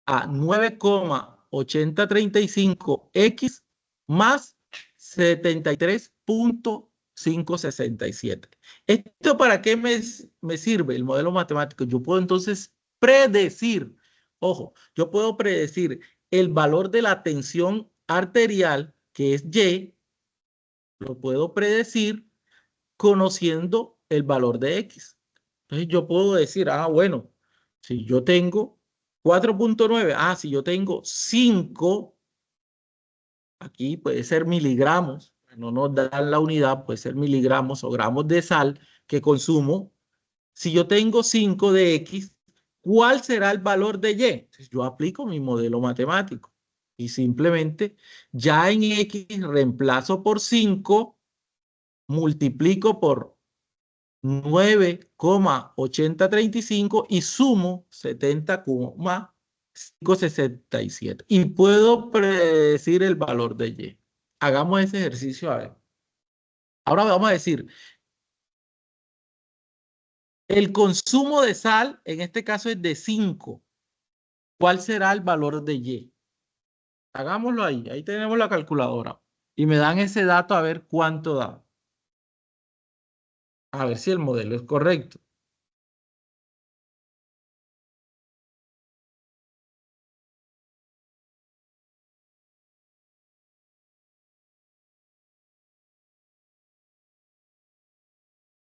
S2: a 9,8035X más 73.567. ¿Esto para qué me sirve el modelo matemático? Yo puedo entonces predecir, ojo, yo puedo predecir el valor de la tensión arterial, que es Y, lo puedo predecir conociendo el valor de X. Entonces yo puedo decir, bueno, si yo tengo 4.9, si yo tengo 5, aquí puede ser miligramos, no nos dan la unidad, puede ser miligramos o gramos de sal que consumo. Si yo tengo 5 de X, ¿cuál será el valor de Y? Entonces yo aplico mi modelo matemático y simplemente ya en X reemplazo por 5, multiplico por 9,8035 y sumo 70,567. Y puedo predecir el valor de Y. Hagamos ese ejercicio a ver. Ahora vamos a decir, el consumo de sal, en este caso es de 5. ¿Cuál será el valor de Y? Hagámoslo ahí. Ahí tenemos la calculadora. Y me dan ese dato a ver cuánto da. A ver si el modelo es correcto.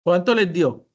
S2: ¿Cuánto les dio?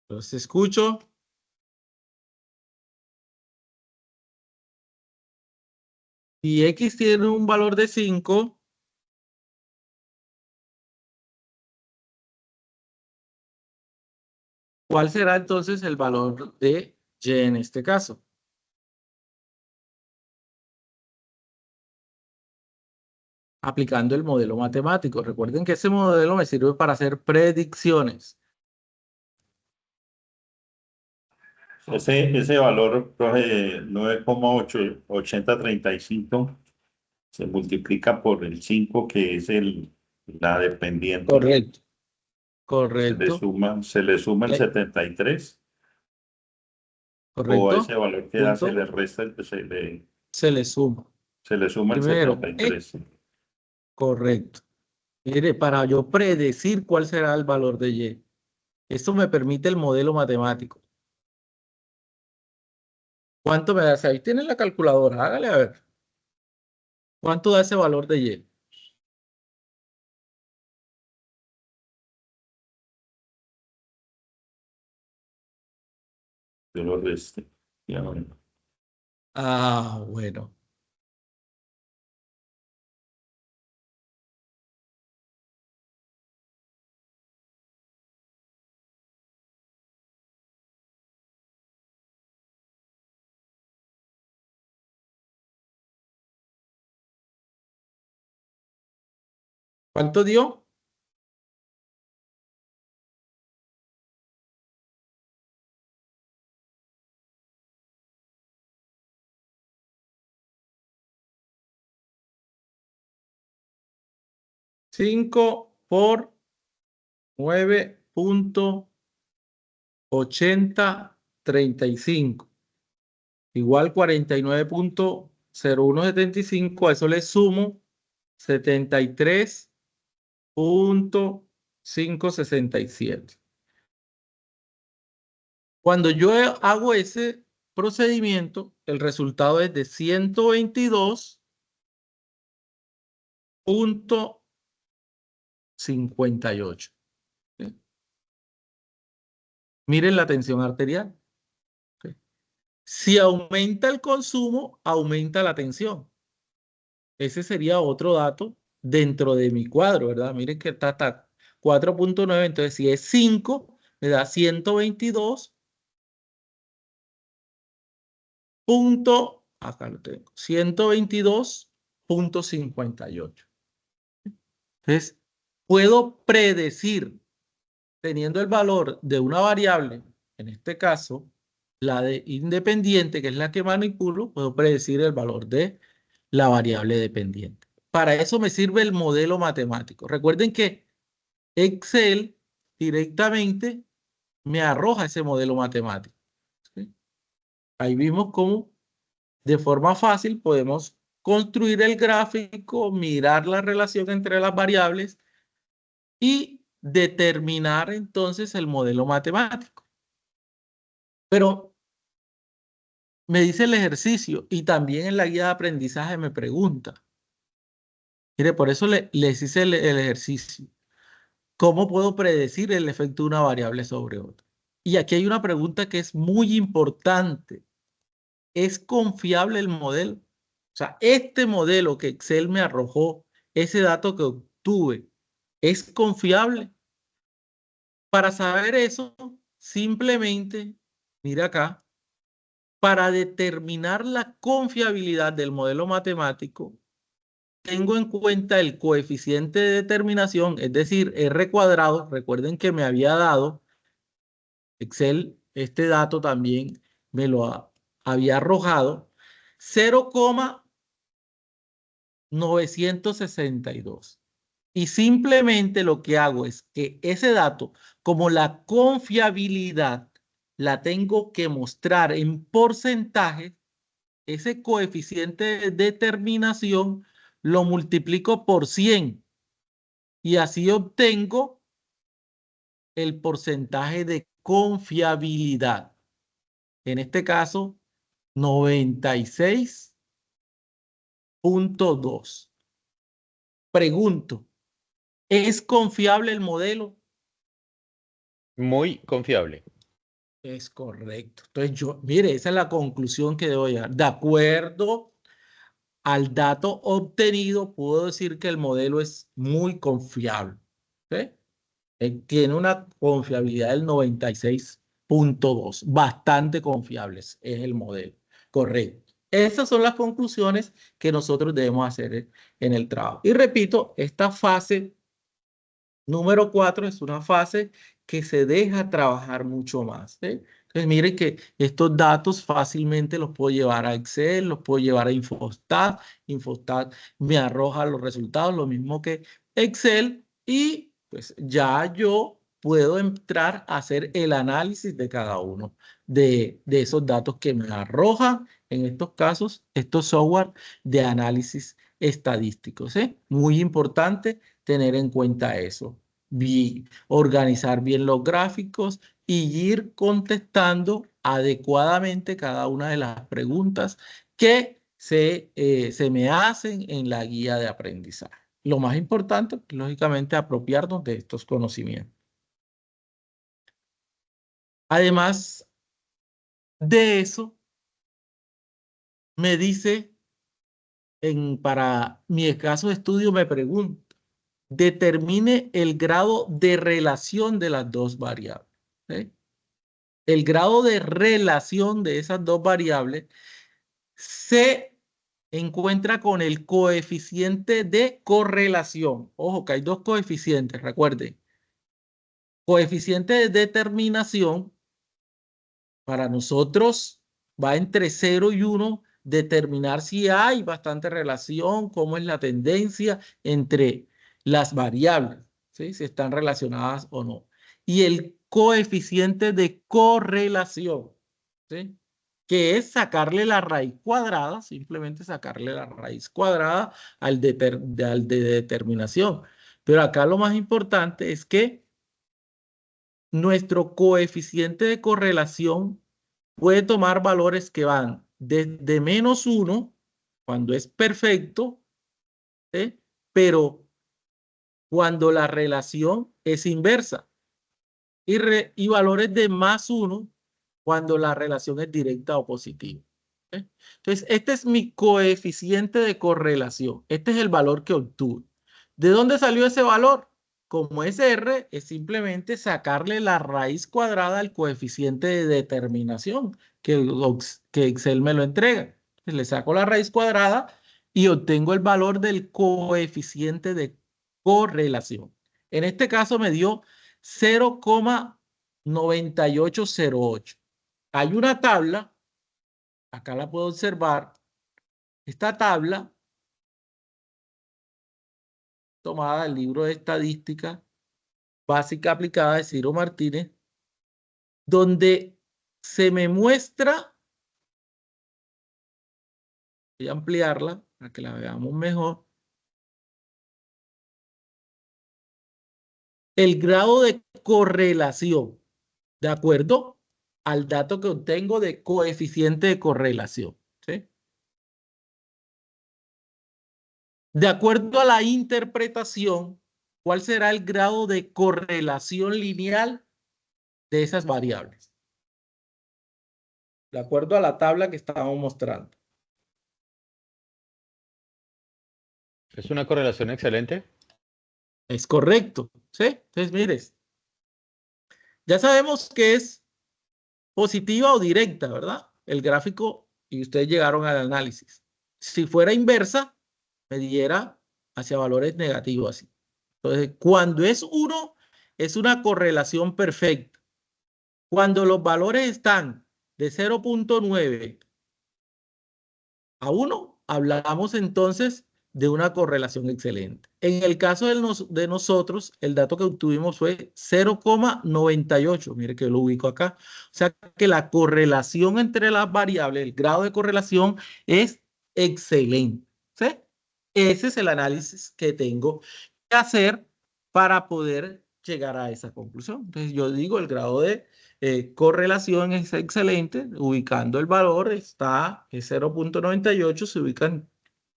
S2: Los escucho. Si X tiene un valor de 5, ¿cuál será entonces el valor de Y en este caso? Aplicando el modelo matemático. Recuerden que ese modelo me sirve para hacer predicciones.
S1: Ese valor, profe, 9,8035 se multiplica por el 5, que es la dependiente.
S2: Correcto.
S1: Se
S2: Correcto.
S1: le suma el 73. O a
S2: Correcto.
S1: ese valor que da se
S2: Punto.
S1: le resta,
S2: Se le suma.
S1: se le suma el
S2: Primero,
S1: 73.
S2: correcto. Mire, para yo predecir cuál será el valor de Y. Esto me permite el modelo matemático. ¿Cuánto me da? Ahí tienen la calculadora. Hágale a ver. ¿Cuánto da ese valor de Y?
S1: Yo lo reste. Ya, bueno.
S2: Bueno. ¿Cuánto dio? Cinco por 9,8035 igual 49,0175. A eso le sumo 73,567. Cuando yo hago ese procedimiento, el resultado es de 122.58. ¿Sí? Miren la tensión arterial. ¿Sí? Si aumenta el consumo, aumenta la tensión. Ese sería otro dato dentro de mi cuadro, ¿verdad? Miren que está 4.9, entonces si es 5, me da 122. Acá lo tengo, 122.58. Entonces, puedo predecir, teniendo el valor de una variable, en este caso, la de independiente, que es la que manipulo, puedo predecir el valor de la variable dependiente. Para eso me sirve el modelo matemático. Recuerden que Excel directamente me arroja ese modelo matemático. ¿Sí? Ahí vimos cómo de forma fácil podemos construir el gráfico, mirar la relación entre las variables y determinar entonces el modelo matemático. Pero me dice el ejercicio y también en la guía de aprendizaje me pregunta. Mire, por eso les hice el ejercicio. ¿Cómo puedo predecir el efecto de una variable sobre otra? Y aquí hay una pregunta que es muy importante. ¿Es confiable el modelo? O sea, este modelo que Excel me arrojó, ese dato que obtuve, ¿es confiable? Para saber eso, simplemente, mira acá, para determinar la confiabilidad del modelo matemático, tengo en cuenta el coeficiente de determinación, es decir, R cuadrado. Recuerden que me había dado Excel, este dato también me lo había arrojado, 0,962. Y simplemente lo que hago es que ese dato, como la confiabilidad la tengo que mostrar en porcentaje, ese coeficiente de determinación lo multiplico por 100 y así obtengo el porcentaje de confiabilidad. En este caso, 96.2. Pregunto, ¿es confiable el modelo?
S4: Muy confiable.
S2: Es correcto. Entonces mire, esa es la conclusión que debo llegar. De acuerdo al dato obtenido, puedo decir que el modelo es muy confiable. ¿Sí? Tiene una confiabilidad del 96.2. Bastante confiables es el modelo. Correcto. Esas son las conclusiones que nosotros debemos hacer en el trabajo. Y repito, esta fase número 4 es una fase que se deja trabajar mucho más. ¿Sí? Entonces, miren que estos datos fácilmente los puedo llevar a Excel, los puedo llevar a Infostat. Infostat me arroja los resultados, lo mismo que Excel, y pues ya yo puedo entrar a hacer el análisis de cada uno de esos datos que me arrojan, en estos casos, estos software de análisis estadísticos. ¿Sí? Muy importante tener en cuenta eso. Organizar bien los gráficos y ir contestando adecuadamente cada una de las preguntas que se me hacen en la guía de aprendizaje. Lo más importante, lógicamente, apropiarnos de estos conocimientos. Además de eso, me dice, para mi caso de estudio, me pregunta, determine el grado de relación de las dos variables. ¿Sí? El grado de relación de esas dos variables se encuentra con el coeficiente de correlación. Ojo, que hay dos coeficientes, recuerden. Coeficiente de determinación, para nosotros va entre 0 y 1, determinar si hay bastante relación, cómo es la tendencia entre las variables, ¿sí? Si están relacionadas o no. Y el coeficiente de correlación, ¿sí? Que es sacarle la raíz cuadrada, simplemente sacarle la raíz cuadrada al de determinación. Pero acá lo más importante es que nuestro coeficiente de correlación puede tomar valores que van desde -1, cuando es perfecto, ¿sí? Pero cuando la relación es inversa, y valores de +1 cuando la relación es directa o positiva. ¿Sí? Entonces, este es mi coeficiente de correlación. Este es el valor que obtuve. ¿De dónde salió ese valor? Como es R, es simplemente sacarle la raíz cuadrada al coeficiente de determinación que Excel me lo entrega. Entonces, le saco la raíz cuadrada y obtengo el valor del coeficiente de correlación. En este caso me dio 0,9808. Hay una tabla, acá la puedo observar. Esta tabla, tomada del libro de estadística básica aplicada de Ciro Martínez, donde se me muestra, voy a ampliarla para que la veamos mejor, el grado de correlación, de acuerdo al dato que obtengo de coeficiente de correlación. ¿Sí? De acuerdo a la interpretación, ¿cuál será el grado de correlación lineal de esas variables? De acuerdo a la tabla que estábamos mostrando.
S4: ¿Es una correlación excelente?
S2: Es correcto, ¿sí? Entonces, mires, ya sabemos que es positiva o directa, ¿verdad? El gráfico, y ustedes llegaron al análisis. Si fuera inversa, me diera hacia valores negativos así. Entonces, cuando es 1, es una correlación perfecta. Cuando los valores están de 0,9 a 1, hablamos entonces de una correlación excelente. En el caso de nosotros, el dato que obtuvimos fue 0,98. Mire que lo ubico acá. O sea que la correlación entre las variables, el grado de correlación es excelente. ¿Sí? Ese es el análisis que tengo que hacer para poder llegar a esa conclusión. Entonces yo digo el grado de correlación es excelente, ubicando el valor está en 0,98, se ubican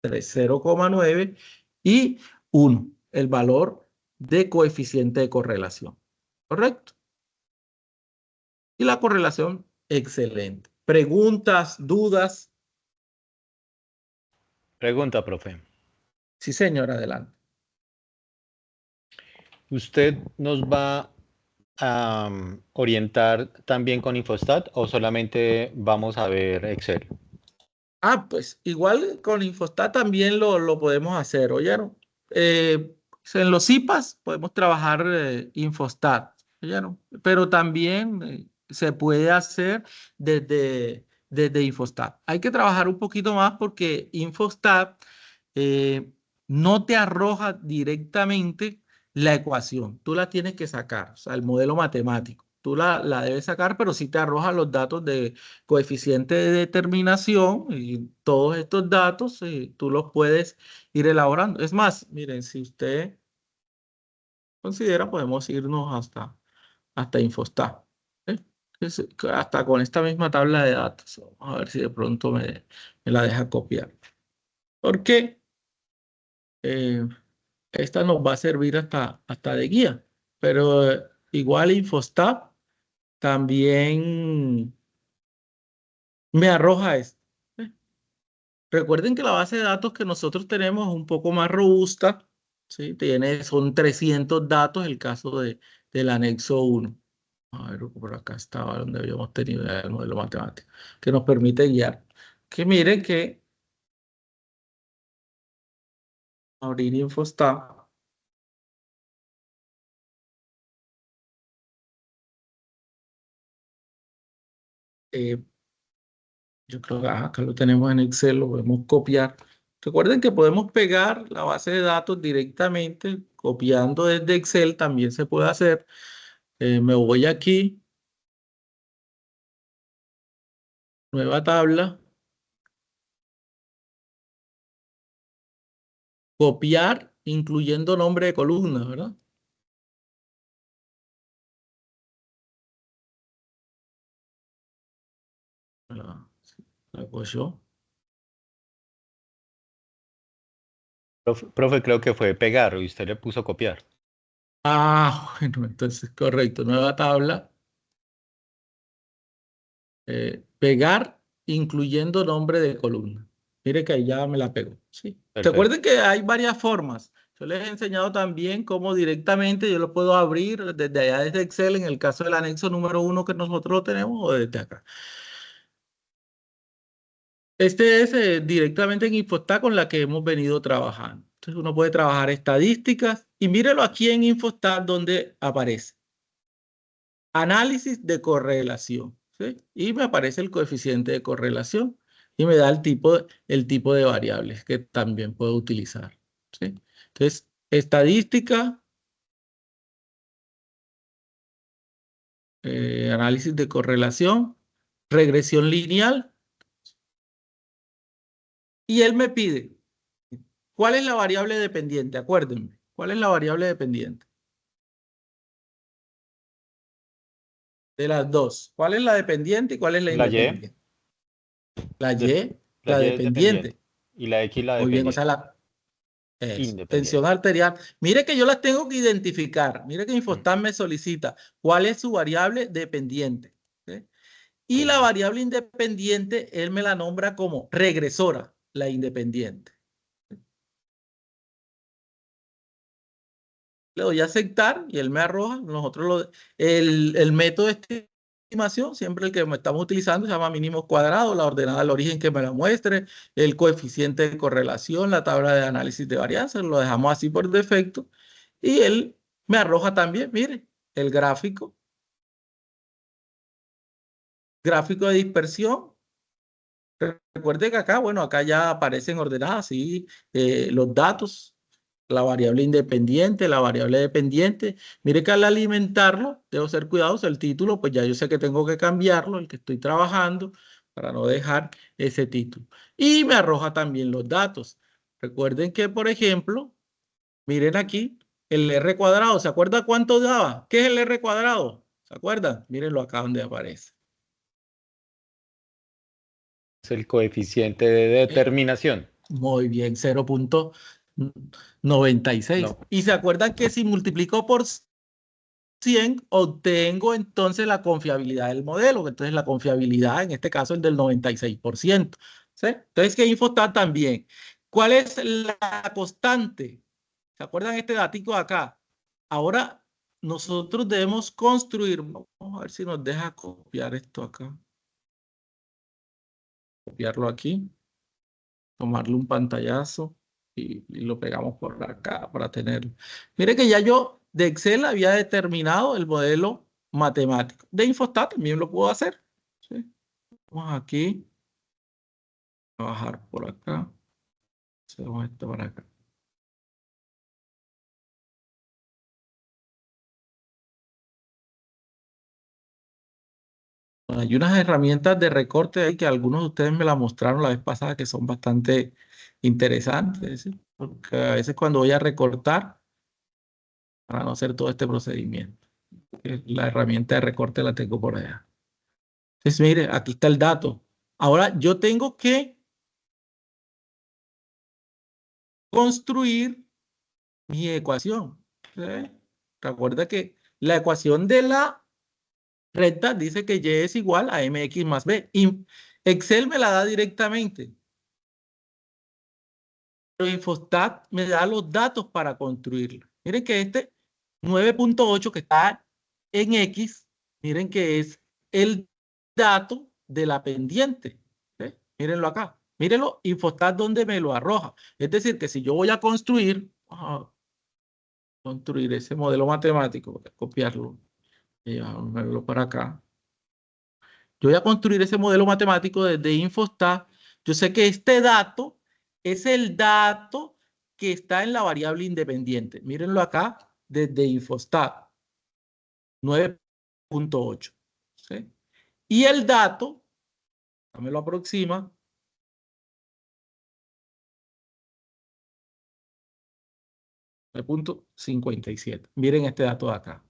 S2: entre 0,9 y 1, el valor de coeficiente de correlación. ¿Correcto? Y la correlación, excelente. ¿Preguntas, dudas?
S4: Pregunta, profe.
S2: Sí, señor, adelante.
S4: ¿Usted nos va a orientar también con Infostat o solamente vamos a ver Excel?
S2: Ah, pues igual con Infostat también lo podemos hacer, ¿oyeron? En los IPAs podemos trabajar Infostat, ¿oyeron? Pero también se puede hacer desde Infostat. Hay que trabajar un poquito más porque Infostat no te arroja directamente la ecuación. Tú la tienes que sacar, o sea, el modelo matemático. Tú la debes sacar, pero sí te arroja los datos de coeficiente de determinación y todos estos datos tú los puedes ir elaborando. Es más, miren, si usted considera, podemos irnos hasta Infostat. ¿Eh? Hasta con esta misma tabla de datos. Vamos a ver si de pronto me la deja copiar. Porque esta nos va a servir hasta de guía. Pero igual Infostat también me arroja esto. ¿Eh? Recuerden que la base de datos que nosotros tenemos es un poco más robusta, ¿sí? Son 300 datos el caso del anexo 1. A ver, por acá estaba donde habíamos tenido ya el modelo matemático, que nos permite guiar. Que miren que abrir Infostat. Yo creo que acá lo tenemos en Excel, lo podemos copiar. Recuerden que podemos pegar la base de datos directamente, copiando desde Excel también se puede hacer. Me voy aquí, nueva tabla, copiar, incluyendo nombre de columna, ¿verdad? la hago yo.
S4: Profe, creo que fue pegar y usted le puso copiar.
S2: Ah, bueno, entonces correcto. Nueva tabla. Pegar, incluyendo nombre de columna. Mire que ahí ya me la pegó. ¿Sí?
S4: Perfecto.
S2: Recuerden que hay varias formas. Yo les he enseñado también cómo directamente yo lo puedo abrir desde allá, desde Excel, en el caso del anexo número 1 que nosotros lo tenemos, o desde acá. Este es directamente en Infostat con la que hemos venido trabajando. Entonces uno puede trabajar estadísticas y mírelo aquí en Infostat donde aparece. Análisis de correlación. ¿Sí? Y me aparece el coeficiente de correlación y me da el tipo de variables que también puedo utilizar. ¿Sí? Entonces, estadística, análisis de correlación, regresión lineal. Y él me pide, ¿cuál es la variable dependiente? Acuérdenme, ¿cuál es la variable dependiente? De las dos. ¿Cuál es la dependiente y cuál es la
S4: La Y.
S2: independiente? La Y,
S4: La
S2: la
S4: Y es dependiente.
S2: dependiente.
S4: Y la X la
S2: Muy bien, o sea,
S4: dependiente.
S2: tensión
S4: Independiente.
S2: arterial. Mire que yo las tengo que identificar. Mire que Infostat me solicita cuál es su variable dependiente. ¿Sí? Y la variable independiente, él me la nombra como regresora, la independiente. Le doy a aceptar y él me arroja. El método de estimación, siempre el que estamos utilizando, se llama mínimos cuadrados, la ordenada del origen que me la muestre, el coeficiente de correlación, la tabla de análisis de varianzas, lo dejamos así por defecto. Y él me arroja también, mire, el gráfico de dispersión. Recuerde que acá, bueno, acá ya aparecen ordenadas, sí, los datos, la variable independiente, la variable dependiente. Mire que al alimentarlo, debo ser cuidadoso, el título, pues ya yo sé que tengo que cambiarlo, el que estoy trabajando, para no dejar ese título. Y me arroja también los datos. Recuerden que, por ejemplo, miren aquí, el R cuadrado, ¿se acuerda cuánto daba? ¿Qué es el R cuadrado? ¿Se acuerdan? Mírenlo acá donde aparece.
S4: Es el coeficiente de determinación.
S2: Muy bien, 0.96.
S4: No.
S2: Y se acuerdan que si multiplico por 100, obtengo entonces la confiabilidad del modelo. Entonces la confiabilidad, en este caso, es del 96%. ¿Sí? Entonces, ¿qué Infostat también? ¿Cuál es la constante? ¿Se acuerdan este datico de acá? Ahora nosotros debemos construir. Vamos a ver si nos deja copiar esto acá. Copiarlo aquí. Tomarle un pantallazo y lo pegamos por acá para tenerlo. Mire que ya yo de Excel había determinado el modelo matemático. De Infostat también lo puedo hacer. ¿Sí? Vamos aquí. A bajar por acá. Hacemos esto para acá. Hay unas herramientas de recorte ahí que algunos de ustedes me la mostraron la vez pasada que son bastante interesantes, ¿sí? Porque a veces cuando voy a recortar, para no hacer todo este procedimiento, la herramienta de recorte la tengo por allá. Entonces, mire, aquí está el dato. Ahora yo tengo que construir mi ecuación. ¿Sí? Recuerda que la ecuación de la recta dice que y es igual a mx más b. Y Excel me la da directamente. Pero Infostat me da los datos para construirlo. Miren que este 9.8 que está en X, miren que es el dato de la pendiente. ¿Sí? Mírenlo acá. Mírenlo, Infostat donde me lo arroja. Es decir, que si yo voy a construir ese modelo matemático, voy a copiarlo y llevármelo para acá. Yo voy a construir ese modelo matemático desde Infostat. Yo sé que este dato es el dato que está en la variable independiente. Mírenlo acá desde Infostat 9.8. ¿Sí? Y el dato, me lo aproxima, 9.57. Miren este dato de acá.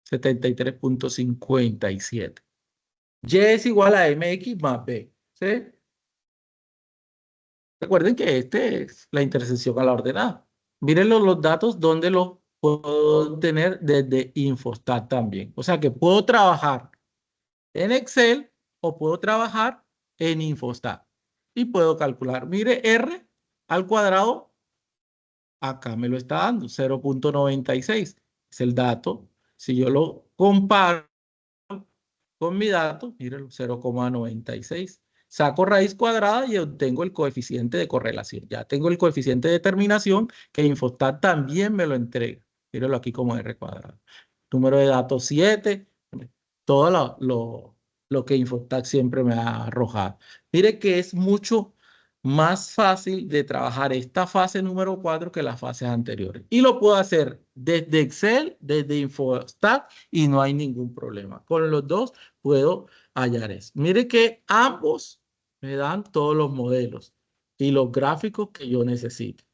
S2: 73.57. Y es igual a mx más b. ¿Sí? Recuerden que este es la intersección a la ordenada. Miren los datos donde los puedo tener desde Infostat también. O sea que puedo trabajar en Excel o puedo trabajar en Infostat. Y puedo calcular. Mire, R al cuadrado, acá me lo está dando, 0.96. Es el dato. Si yo lo comparo con mi dato, miren, 0,96. Saco raíz cuadrada y obtengo el coeficiente de correlación. Ya tengo el coeficiente de determinación que Infostat también me lo entrega. Mírenlo aquí como R cuadrado. Número de datos 7. Todo lo que Infostat siempre me ha arrojado. Mire que es mucho más fácil de trabajar esta fase número 4 que las fases anteriores. Y lo puedo hacer desde Excel, desde Infostat y no hay ningún problema. Con los dos puedo hallar eso. Mire que ambos me dan todos los modelos y los gráficos que yo necesito.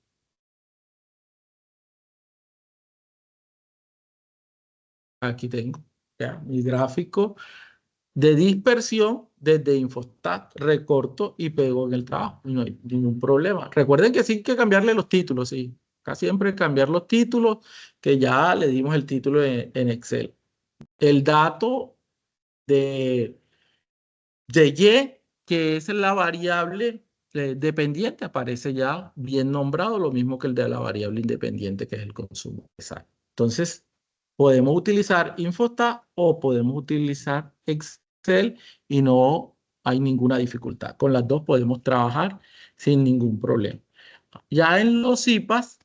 S2: Aquí tengo ya mi gráfico de dispersión desde Infostat, recorto y pego en el trabajo. No hay ningún problema. Recuerden que sí hay que cambiarle los títulos, sí. Acá siempre cambiar los títulos, que ya le dimos el título en Excel. El dato de Y, que es la variable dependiente, aparece ya bien nombrado, lo mismo que el de la variable independiente, que es el consumo. Exacto. Entonces, podemos utilizar Infostat o podemos utilizar Excel y no hay ninguna dificultad. Con las dos podemos trabajar sin ningún problema. Ya en los IPAs,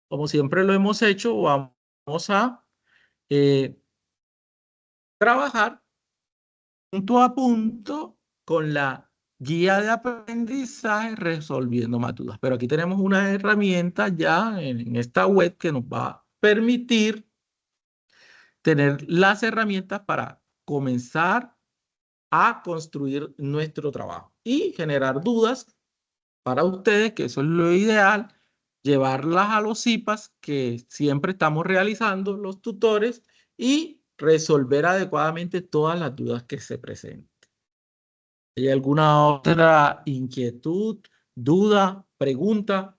S2: como siempre lo hemos hecho, vamos a trabajar punto a punto con la guía de aprendizaje resolviendo más dudas. Pero aquí tenemos una herramienta ya en esta web que nos va a permitir tener las herramientas para comenzar a construir nuestro trabajo y generar dudas para ustedes, que eso es lo ideal, llevarlas a los IPAs que siempre estamos realizando los tutores y resolver adecuadamente todas las dudas que se presenten. ¿Hay alguna otra inquietud, duda, pregunta?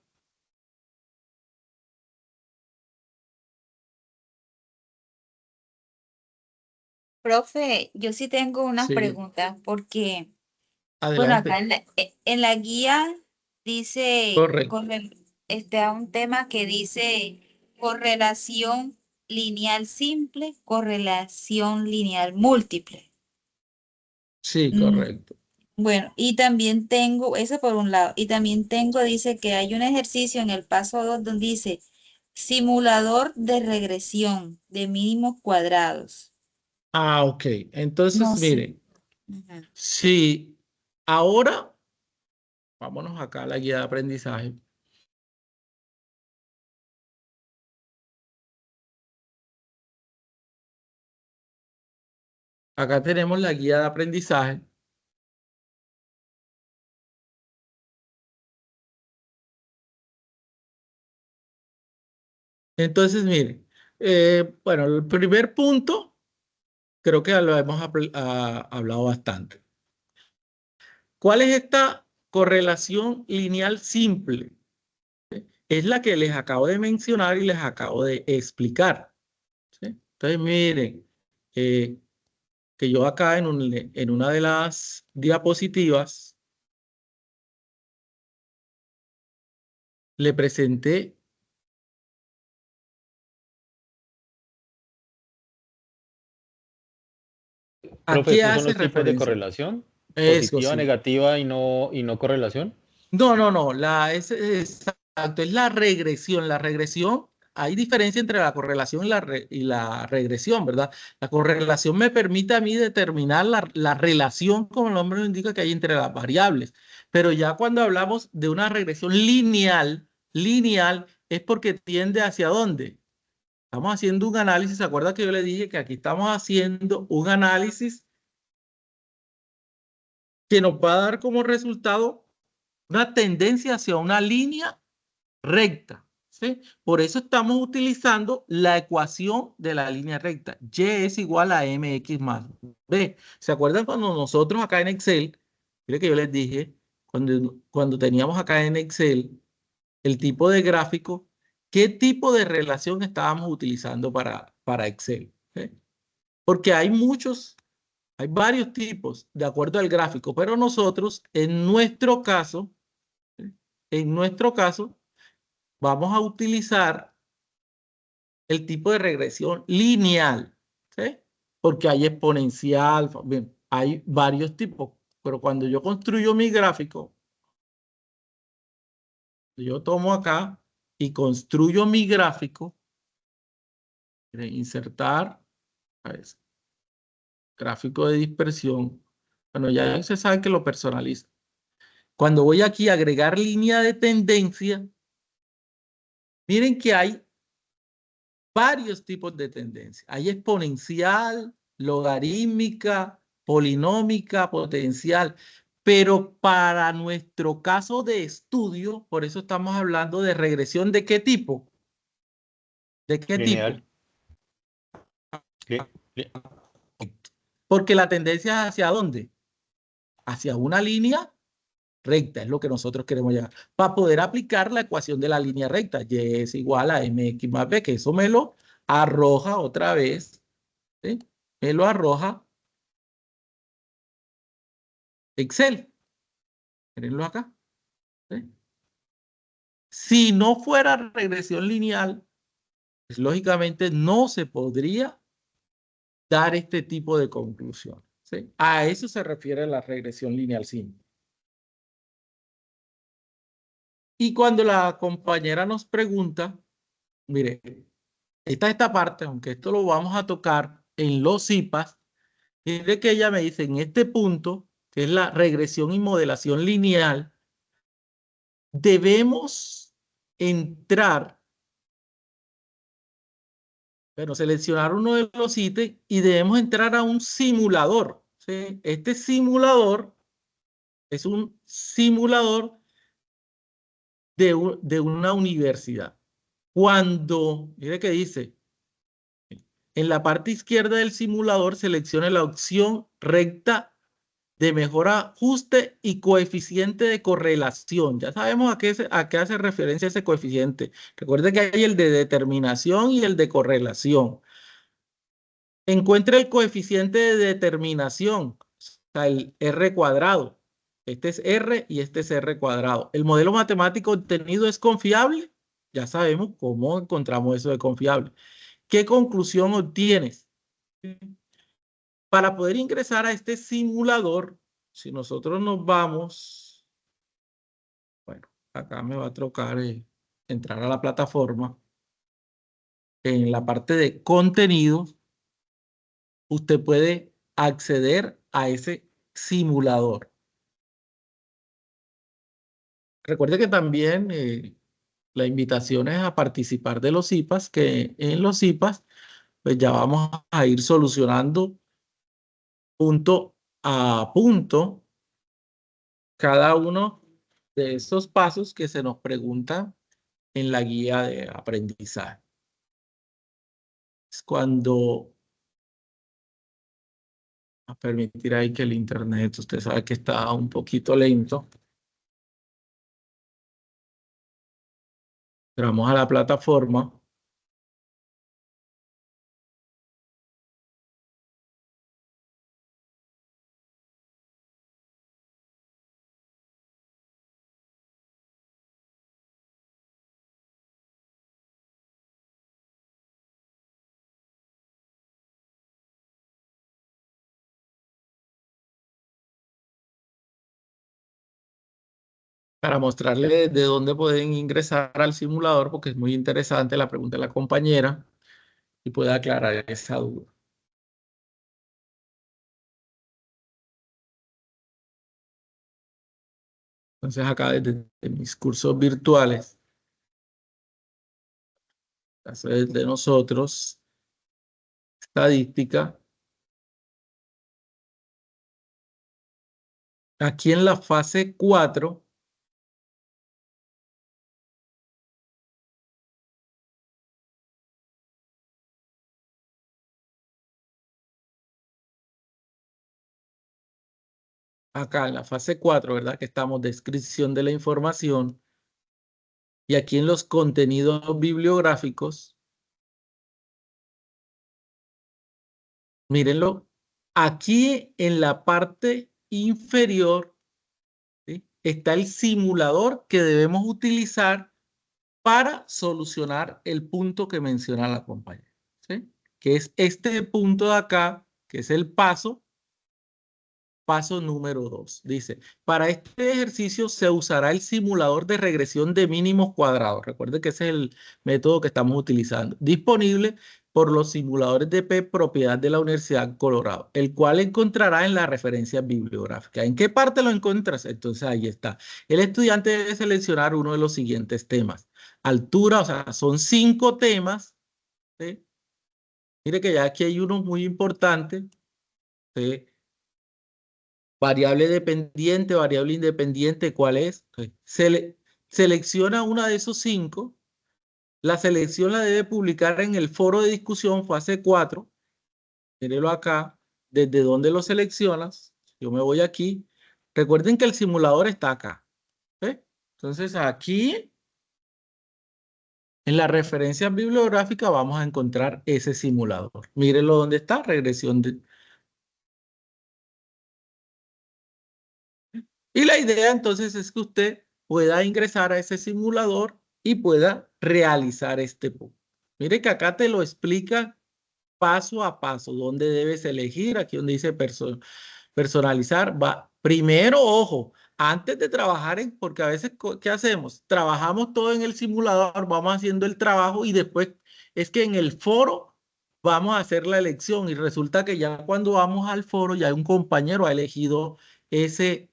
S3: Profe, yo sí tengo unas
S2: Sí,
S3: preguntas porque, bueno, acá
S2: adelante.
S3: en la guía dice,
S2: Correcto.
S3: está un tema que dice correlación lineal simple, correlación lineal múltiple.
S2: Sí,
S3: Mm,
S2: correcto.
S3: Bueno, y también tengo, eso por un lado, y también tengo, dice que hay un ejercicio en el paso 2 donde dice simulador de regresión de mínimos cuadrados.
S2: Ah, ok.
S3: No
S2: Entonces,
S3: sé.
S2: miren,
S3: Ujú.
S2: si ahora, vámonos acá a la guía de aprendizaje. Acá tenemos la guía de aprendizaje. Entonces, miren, bueno, el primer punto, creo que lo hemos hablado bastante. ¿Cuál es esta correlación lineal simple? Es la que les acabo de mencionar y les acabo de explicar. ¿Sí? Entonces, miren, que yo acá en una de las diapositivas le presenté. ¿A
S4: Profe,
S2: qué
S4: ¿estos son
S2: hace
S4: los tipos de
S2: referencia?
S4: correlación?
S2: Eso
S4: ¿Positiva,
S2: sí.
S4: negativa y no correlación?
S2: No, no, no. Exacto, es la regresión. La regresión, hay diferencia entre la correlación y la regresión, ¿verdad? La correlación me permite a mí determinar la relación, como el nombre lo indica, que hay entre las variables. Pero ya cuando hablamos de una regresión lineal es porque tiende hacia dónde. Estamos haciendo un análisis. ¿Se acuerda que yo le dije que aquí estamos haciendo un análisis que nos va a dar como resultado una tendencia hacia una línea recta? ¿sí? Por eso estamos utilizando la ecuación de la línea recta. Y es igual a mx más b. ¿Se acuerdan cuando nosotros acá en Excel, mire que yo les dije, cuando teníamos acá en Excel el tipo de gráfico, qué tipo de relación estábamos utilizando para Excel? ¿Sí? Porque hay varios tipos de acuerdo al gráfico, pero nosotros, en nuestro caso, ¿sí? En nuestro caso, vamos a utilizar el tipo de regresión lineal, ¿sí? Porque hay exponencial, bien, hay varios tipos, pero cuando yo construyo mi gráfico, yo tomo acá y construyo mi gráfico, insertar, a ver, gráfico de dispersión. Bueno, ya se sabe que lo personaliza. Cuando voy aquí a agregar línea de tendencia, miren que hay varios tipos de tendencia. Hay exponencial, logarítmica, polinómica, potencial. Pero para nuestro caso de estudio, por eso estamos hablando de regresión de qué tipo. ¿De qué
S4: Lineal.
S2: tipo?
S4: Li- li-
S2: Porque la tendencia es ¿hacia dónde? Hacia una línea recta, es lo que nosotros queremos llegar. Para poder aplicar la ecuación de la línea recta, y es igual a mx más b, que eso me lo arroja otra vez, ¿sí? Me lo arroja Excel. Mírenlo acá, ¿sí? Si no fuera regresión lineal, pues, lógicamente no se podría dar este tipo de conclusión, ¿sí? A eso se refiere la regresión lineal simple. Y cuando la compañera nos pregunta, mire, esta parte, aunque esto lo vamos a tocar en los IPAs, mire que ella me dice en este punto, que es la regresión y modelación lineal, debemos entrar, bueno, seleccionar uno de los ítems y debemos entrar a un simulador, ¿sí? Este simulador es un simulador de una universidad. Cuando, mire que dice, en la parte izquierda del simulador seleccione la opción recta de mejor ajuste y coeficiente de correlación. Ya sabemos a qué hace referencia ese coeficiente. Recuerde que hay el de determinación y el de correlación. Encuentre el coeficiente de determinación, o sea, el R cuadrado. Este es R y este es R cuadrado. ¿El modelo matemático obtenido es confiable? Ya sabemos cómo encontramos eso de confiable. ¿Qué conclusión obtienes? Para poder ingresar a este simulador, si nosotros nos vamos, bueno, acá me va a tocar entrar a la plataforma. En la parte de contenido, usted puede acceder a ese simulador. Recuerde que también la invitación es a participar de los IPAs, que en los IPAs pues ya vamos a ir solucionando punto a punto cada uno de esos pasos que se nos preguntan en la guía de aprendizaje. Es cuando a permitir ahí que el internet, usted sabe que está un poquito lento. Entramos a la plataforma. Para mostrarle de dónde pueden ingresar al simulador, porque es muy interesante la pregunta de la compañera y puede aclarar esa duda. Entonces acá desde mis cursos virtuales, de nosotros, estadística, aquí en la fase 4, acá en la fase 4, ¿verdad? Que estamos descripción de la información. Y aquí en los contenidos bibliográficos, mírenlo, aquí en la parte inferior, ¿sí?, está el simulador que debemos utilizar para solucionar el punto que menciona la compañera, ¿sí?, que es este punto de acá, que es el paso número 2. Dice, para este ejercicio se usará el simulador de regresión de mínimos cuadrados. Recuerde que ese es el método que estamos utilizando. Disponible por los simuladores de P propiedad de la Universidad Colorado, el cual encontrará en la referencia bibliográfica. ¿En qué parte lo encuentras? Entonces ahí está. El estudiante debe seleccionar uno de los siguientes temas. Altura, o sea, son 5 temas, ¿sí? Mire que ya aquí hay uno muy importante, ¿sí? Variable dependiente, variable independiente, ¿cuál es? Selecciona una de esos 5. La selección la debe publicar en el foro de discusión fase 4. Mírelo acá. ¿Desde dónde lo seleccionas? Yo me voy aquí. Recuerden que el simulador está acá, ¿sí? Entonces aquí, en la referencia bibliográfica, vamos a encontrar ese simulador. Mírenlo dónde está, regresión de... Y la idea entonces es que usted pueda ingresar a ese simulador y pueda realizar este punto. Mire que acá te lo explica paso a paso, dónde debes elegir, aquí donde dice personalizar. Va. Primero, ojo, antes de trabajar porque a veces, ¿qué hacemos? Trabajamos todo en el simulador, vamos haciendo el trabajo y después es que en el foro vamos a hacer la elección y resulta que ya cuando vamos al foro ya un compañero ha elegido ese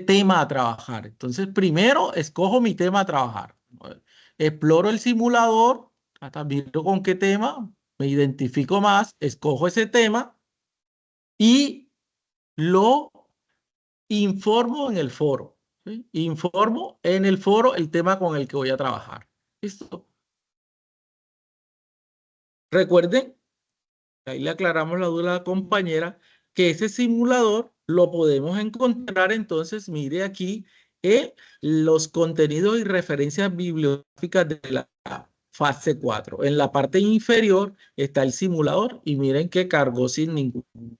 S2: tema a trabajar. Entonces, primero escojo mi tema a trabajar. Exploro el simulador, hasta miro con qué tema, me identifico más, escojo ese tema y lo informo en el foro, ¿sí? Informo en el foro el tema con el que voy a trabajar. ¿Listo? Recuerden, ahí le aclaramos la duda a la compañera, que ese simulador lo podemos encontrar entonces, mire aquí, en los contenidos y referencias bibliográficas de la fase 4. En la parte inferior está el simulador y miren que cargó sin ningún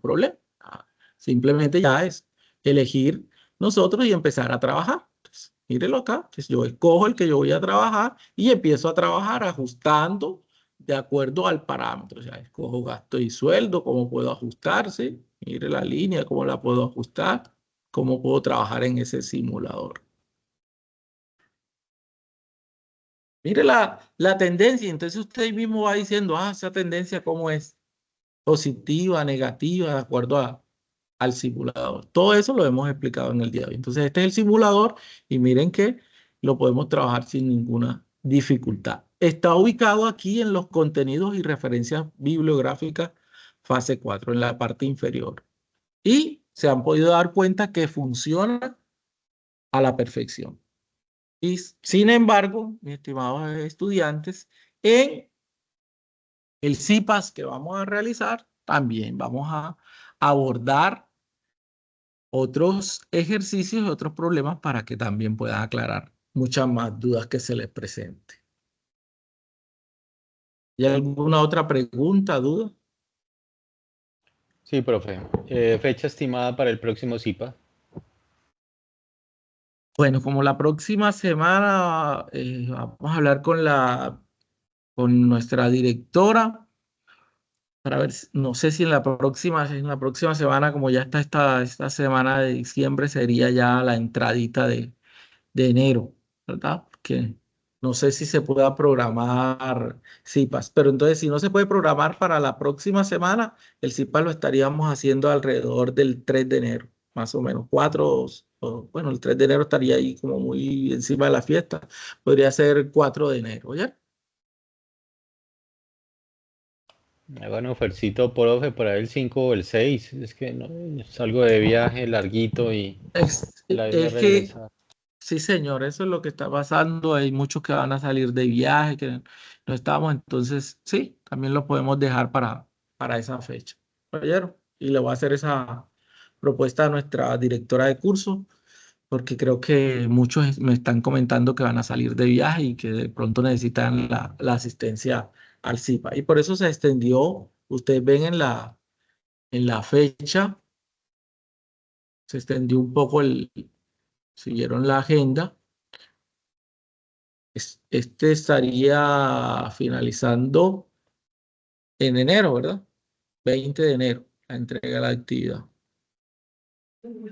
S2: problema. Simplemente ya es elegir nosotros y empezar a trabajar. Entonces, mírelo acá. Entonces, yo escojo el que yo voy a trabajar y empiezo a trabajar ajustando de acuerdo al parámetro. O sea, escojo gasto y sueldo, cómo puedo ajustarse. Mire la línea, cómo la puedo ajustar, cómo puedo trabajar en ese simulador. Mire la tendencia. Entonces usted mismo va diciendo, esa tendencia cómo es. Positiva, negativa, de acuerdo al simulador. Todo eso lo hemos explicado en el día de hoy. Entonces, este es el simulador y miren que lo podemos trabajar sin ninguna dificultad. Está ubicado aquí en los contenidos y referencias bibliográficas fase 4, en la parte inferior. Y se han podido dar cuenta que funciona a la perfección. Y sin embargo, mis estimados estudiantes, en el CIPAS que vamos a realizar, también vamos a abordar otros ejercicios y otros problemas para que también puedan aclarar muchas más dudas que se les presente. ¿Y alguna otra pregunta, duda?
S4: Sí, profe. Fecha estimada para el próximo CIPA.
S2: Bueno, como la próxima semana vamos a hablar con nuestra directora para ver, no sé si en la próxima semana, como ya está esta semana de diciembre, sería ya la entradita de enero, ¿verdad? Porque no sé si se pueda programar CIPAS, pero entonces si no se puede programar para la próxima semana, el CIPAS lo estaríamos haciendo alrededor del 3 de enero, más o menos, bueno, el 3 de enero estaría ahí como muy encima de la fiesta, podría ser 4 de enero, ¿ya?
S4: Bueno, Fercito, profe, por ahí el 5 o el 6. Es que no, salgo de viaje larguito y la idea es
S2: Es que
S4: regresar.
S2: sí, señor, eso es lo que está pasando. Hay muchos que van a salir de viaje, que no estamos, entonces sí, también lo podemos dejar para esa fecha. ¿Oyeron? Y le voy a hacer propuesta a nuestra directora de curso, porque creo que muchos me están comentando que van a salir de viaje y que de pronto necesitan la asistencia al CIPA. Y por eso se extendió, ustedes ven en la fecha, se extendió un poco siguieron la agenda. Este estaría finalizando en enero, ¿verdad? 20 de enero, la entrega de la actividad.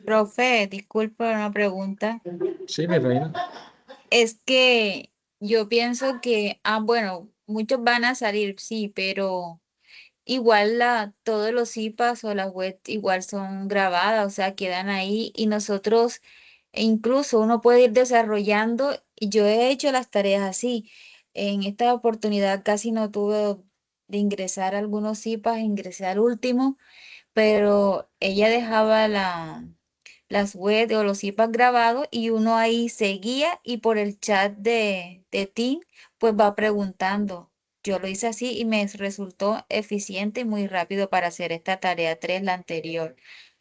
S3: Profe, disculpe una pregunta.
S2: Sí, mi reina.
S3: Es que yo pienso que, bueno, muchos van a salir, sí, pero igual todos los IPAs o las web igual son grabadas, o sea, quedan ahí y nosotros, incluso uno puede ir desarrollando, y yo he hecho las tareas así. En esta oportunidad casi no tuve de ingresar a algunos IPAs, ingresé al último, pero ella dejaba las web o los IPAs grabados y uno ahí seguía y por el chat de Team pues va preguntando. Yo lo hice así y me resultó eficiente y muy rápido para hacer esta tarea 3 la anterior.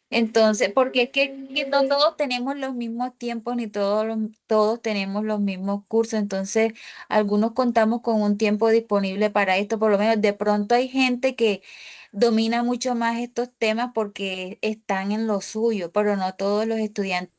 S3: Entonces, porque es que no todos tenemos los mismos tiempos ni todos tenemos los mismos cursos. Entonces, algunos contamos con un tiempo disponible para esto. Por lo menos de pronto hay gente que domina mucho más estos temas porque están en lo suyo, pero no todos los estudiantes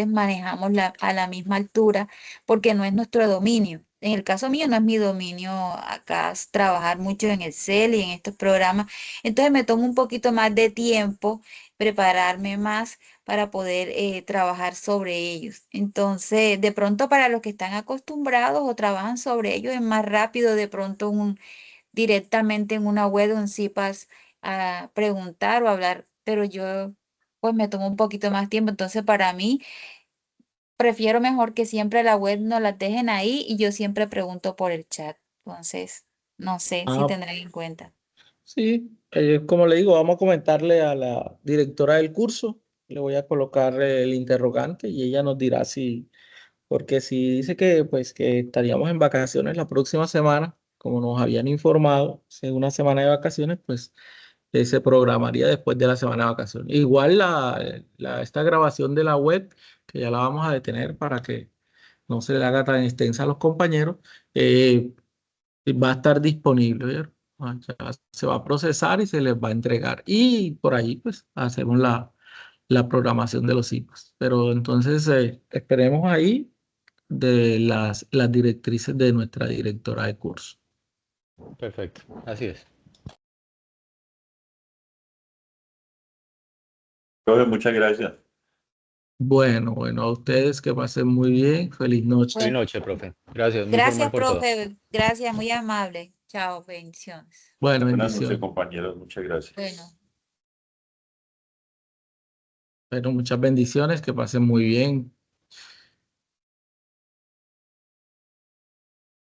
S3: manejamos a la misma altura porque no es nuestro dominio. En el caso mío no es mi dominio acá trabajar mucho en Excel y en estos programas. Entonces me tomo un poquito más de tiempo, prepararme más para poder trabajar sobre ellos. Entonces, de pronto para los que están acostumbrados o trabajan sobre ellos es más rápido de pronto directamente en una web, un CIPAS, a preguntar o hablar, pero yo pues me tomo un poquito más tiempo. Entonces, para mí, prefiero mejor que siempre la web nos la dejen ahí y yo siempre pregunto por el chat. Entonces, no sé si
S2: Ah,
S3: tendrán en cuenta.
S2: sí, como le digo, vamos a comentarle a la directora del curso, le voy a colocar el interrogante y ella nos dirá si, porque si dice que pues que estaríamos en vacaciones la próxima semana, como nos habían informado, si es una semana de vacaciones, pues se programaría después de la semana de vacaciones. Igual esta grabación de la web, que ya la vamos a detener para que no se le haga tan extensa a los compañeros, eh, va a estar disponible, ¿vieron? Ya se va a procesar y se les va a entregar. Y por ahí pues hacemos la programación de los IPAs. Pero entonces esperemos ahí de las directrices de nuestra directora de curso.
S4: Perfecto, así es.
S1: Profe, muchas gracias.
S2: Bueno, a ustedes que pasen muy bien. Feliz noche.
S4: Buenas
S3: Bueno,
S4: noches, profe. Gracias, muy formal
S3: gracias,
S4: por todo.
S3: profe. Gracias, muy amable. Chao, bendiciones.
S2: Bueno,
S1: Buenas noches,
S2: bendiciones.
S1: compañeros. Muchas gracias.
S3: Bueno.
S2: Bueno, muchas bendiciones, que pasen muy bien.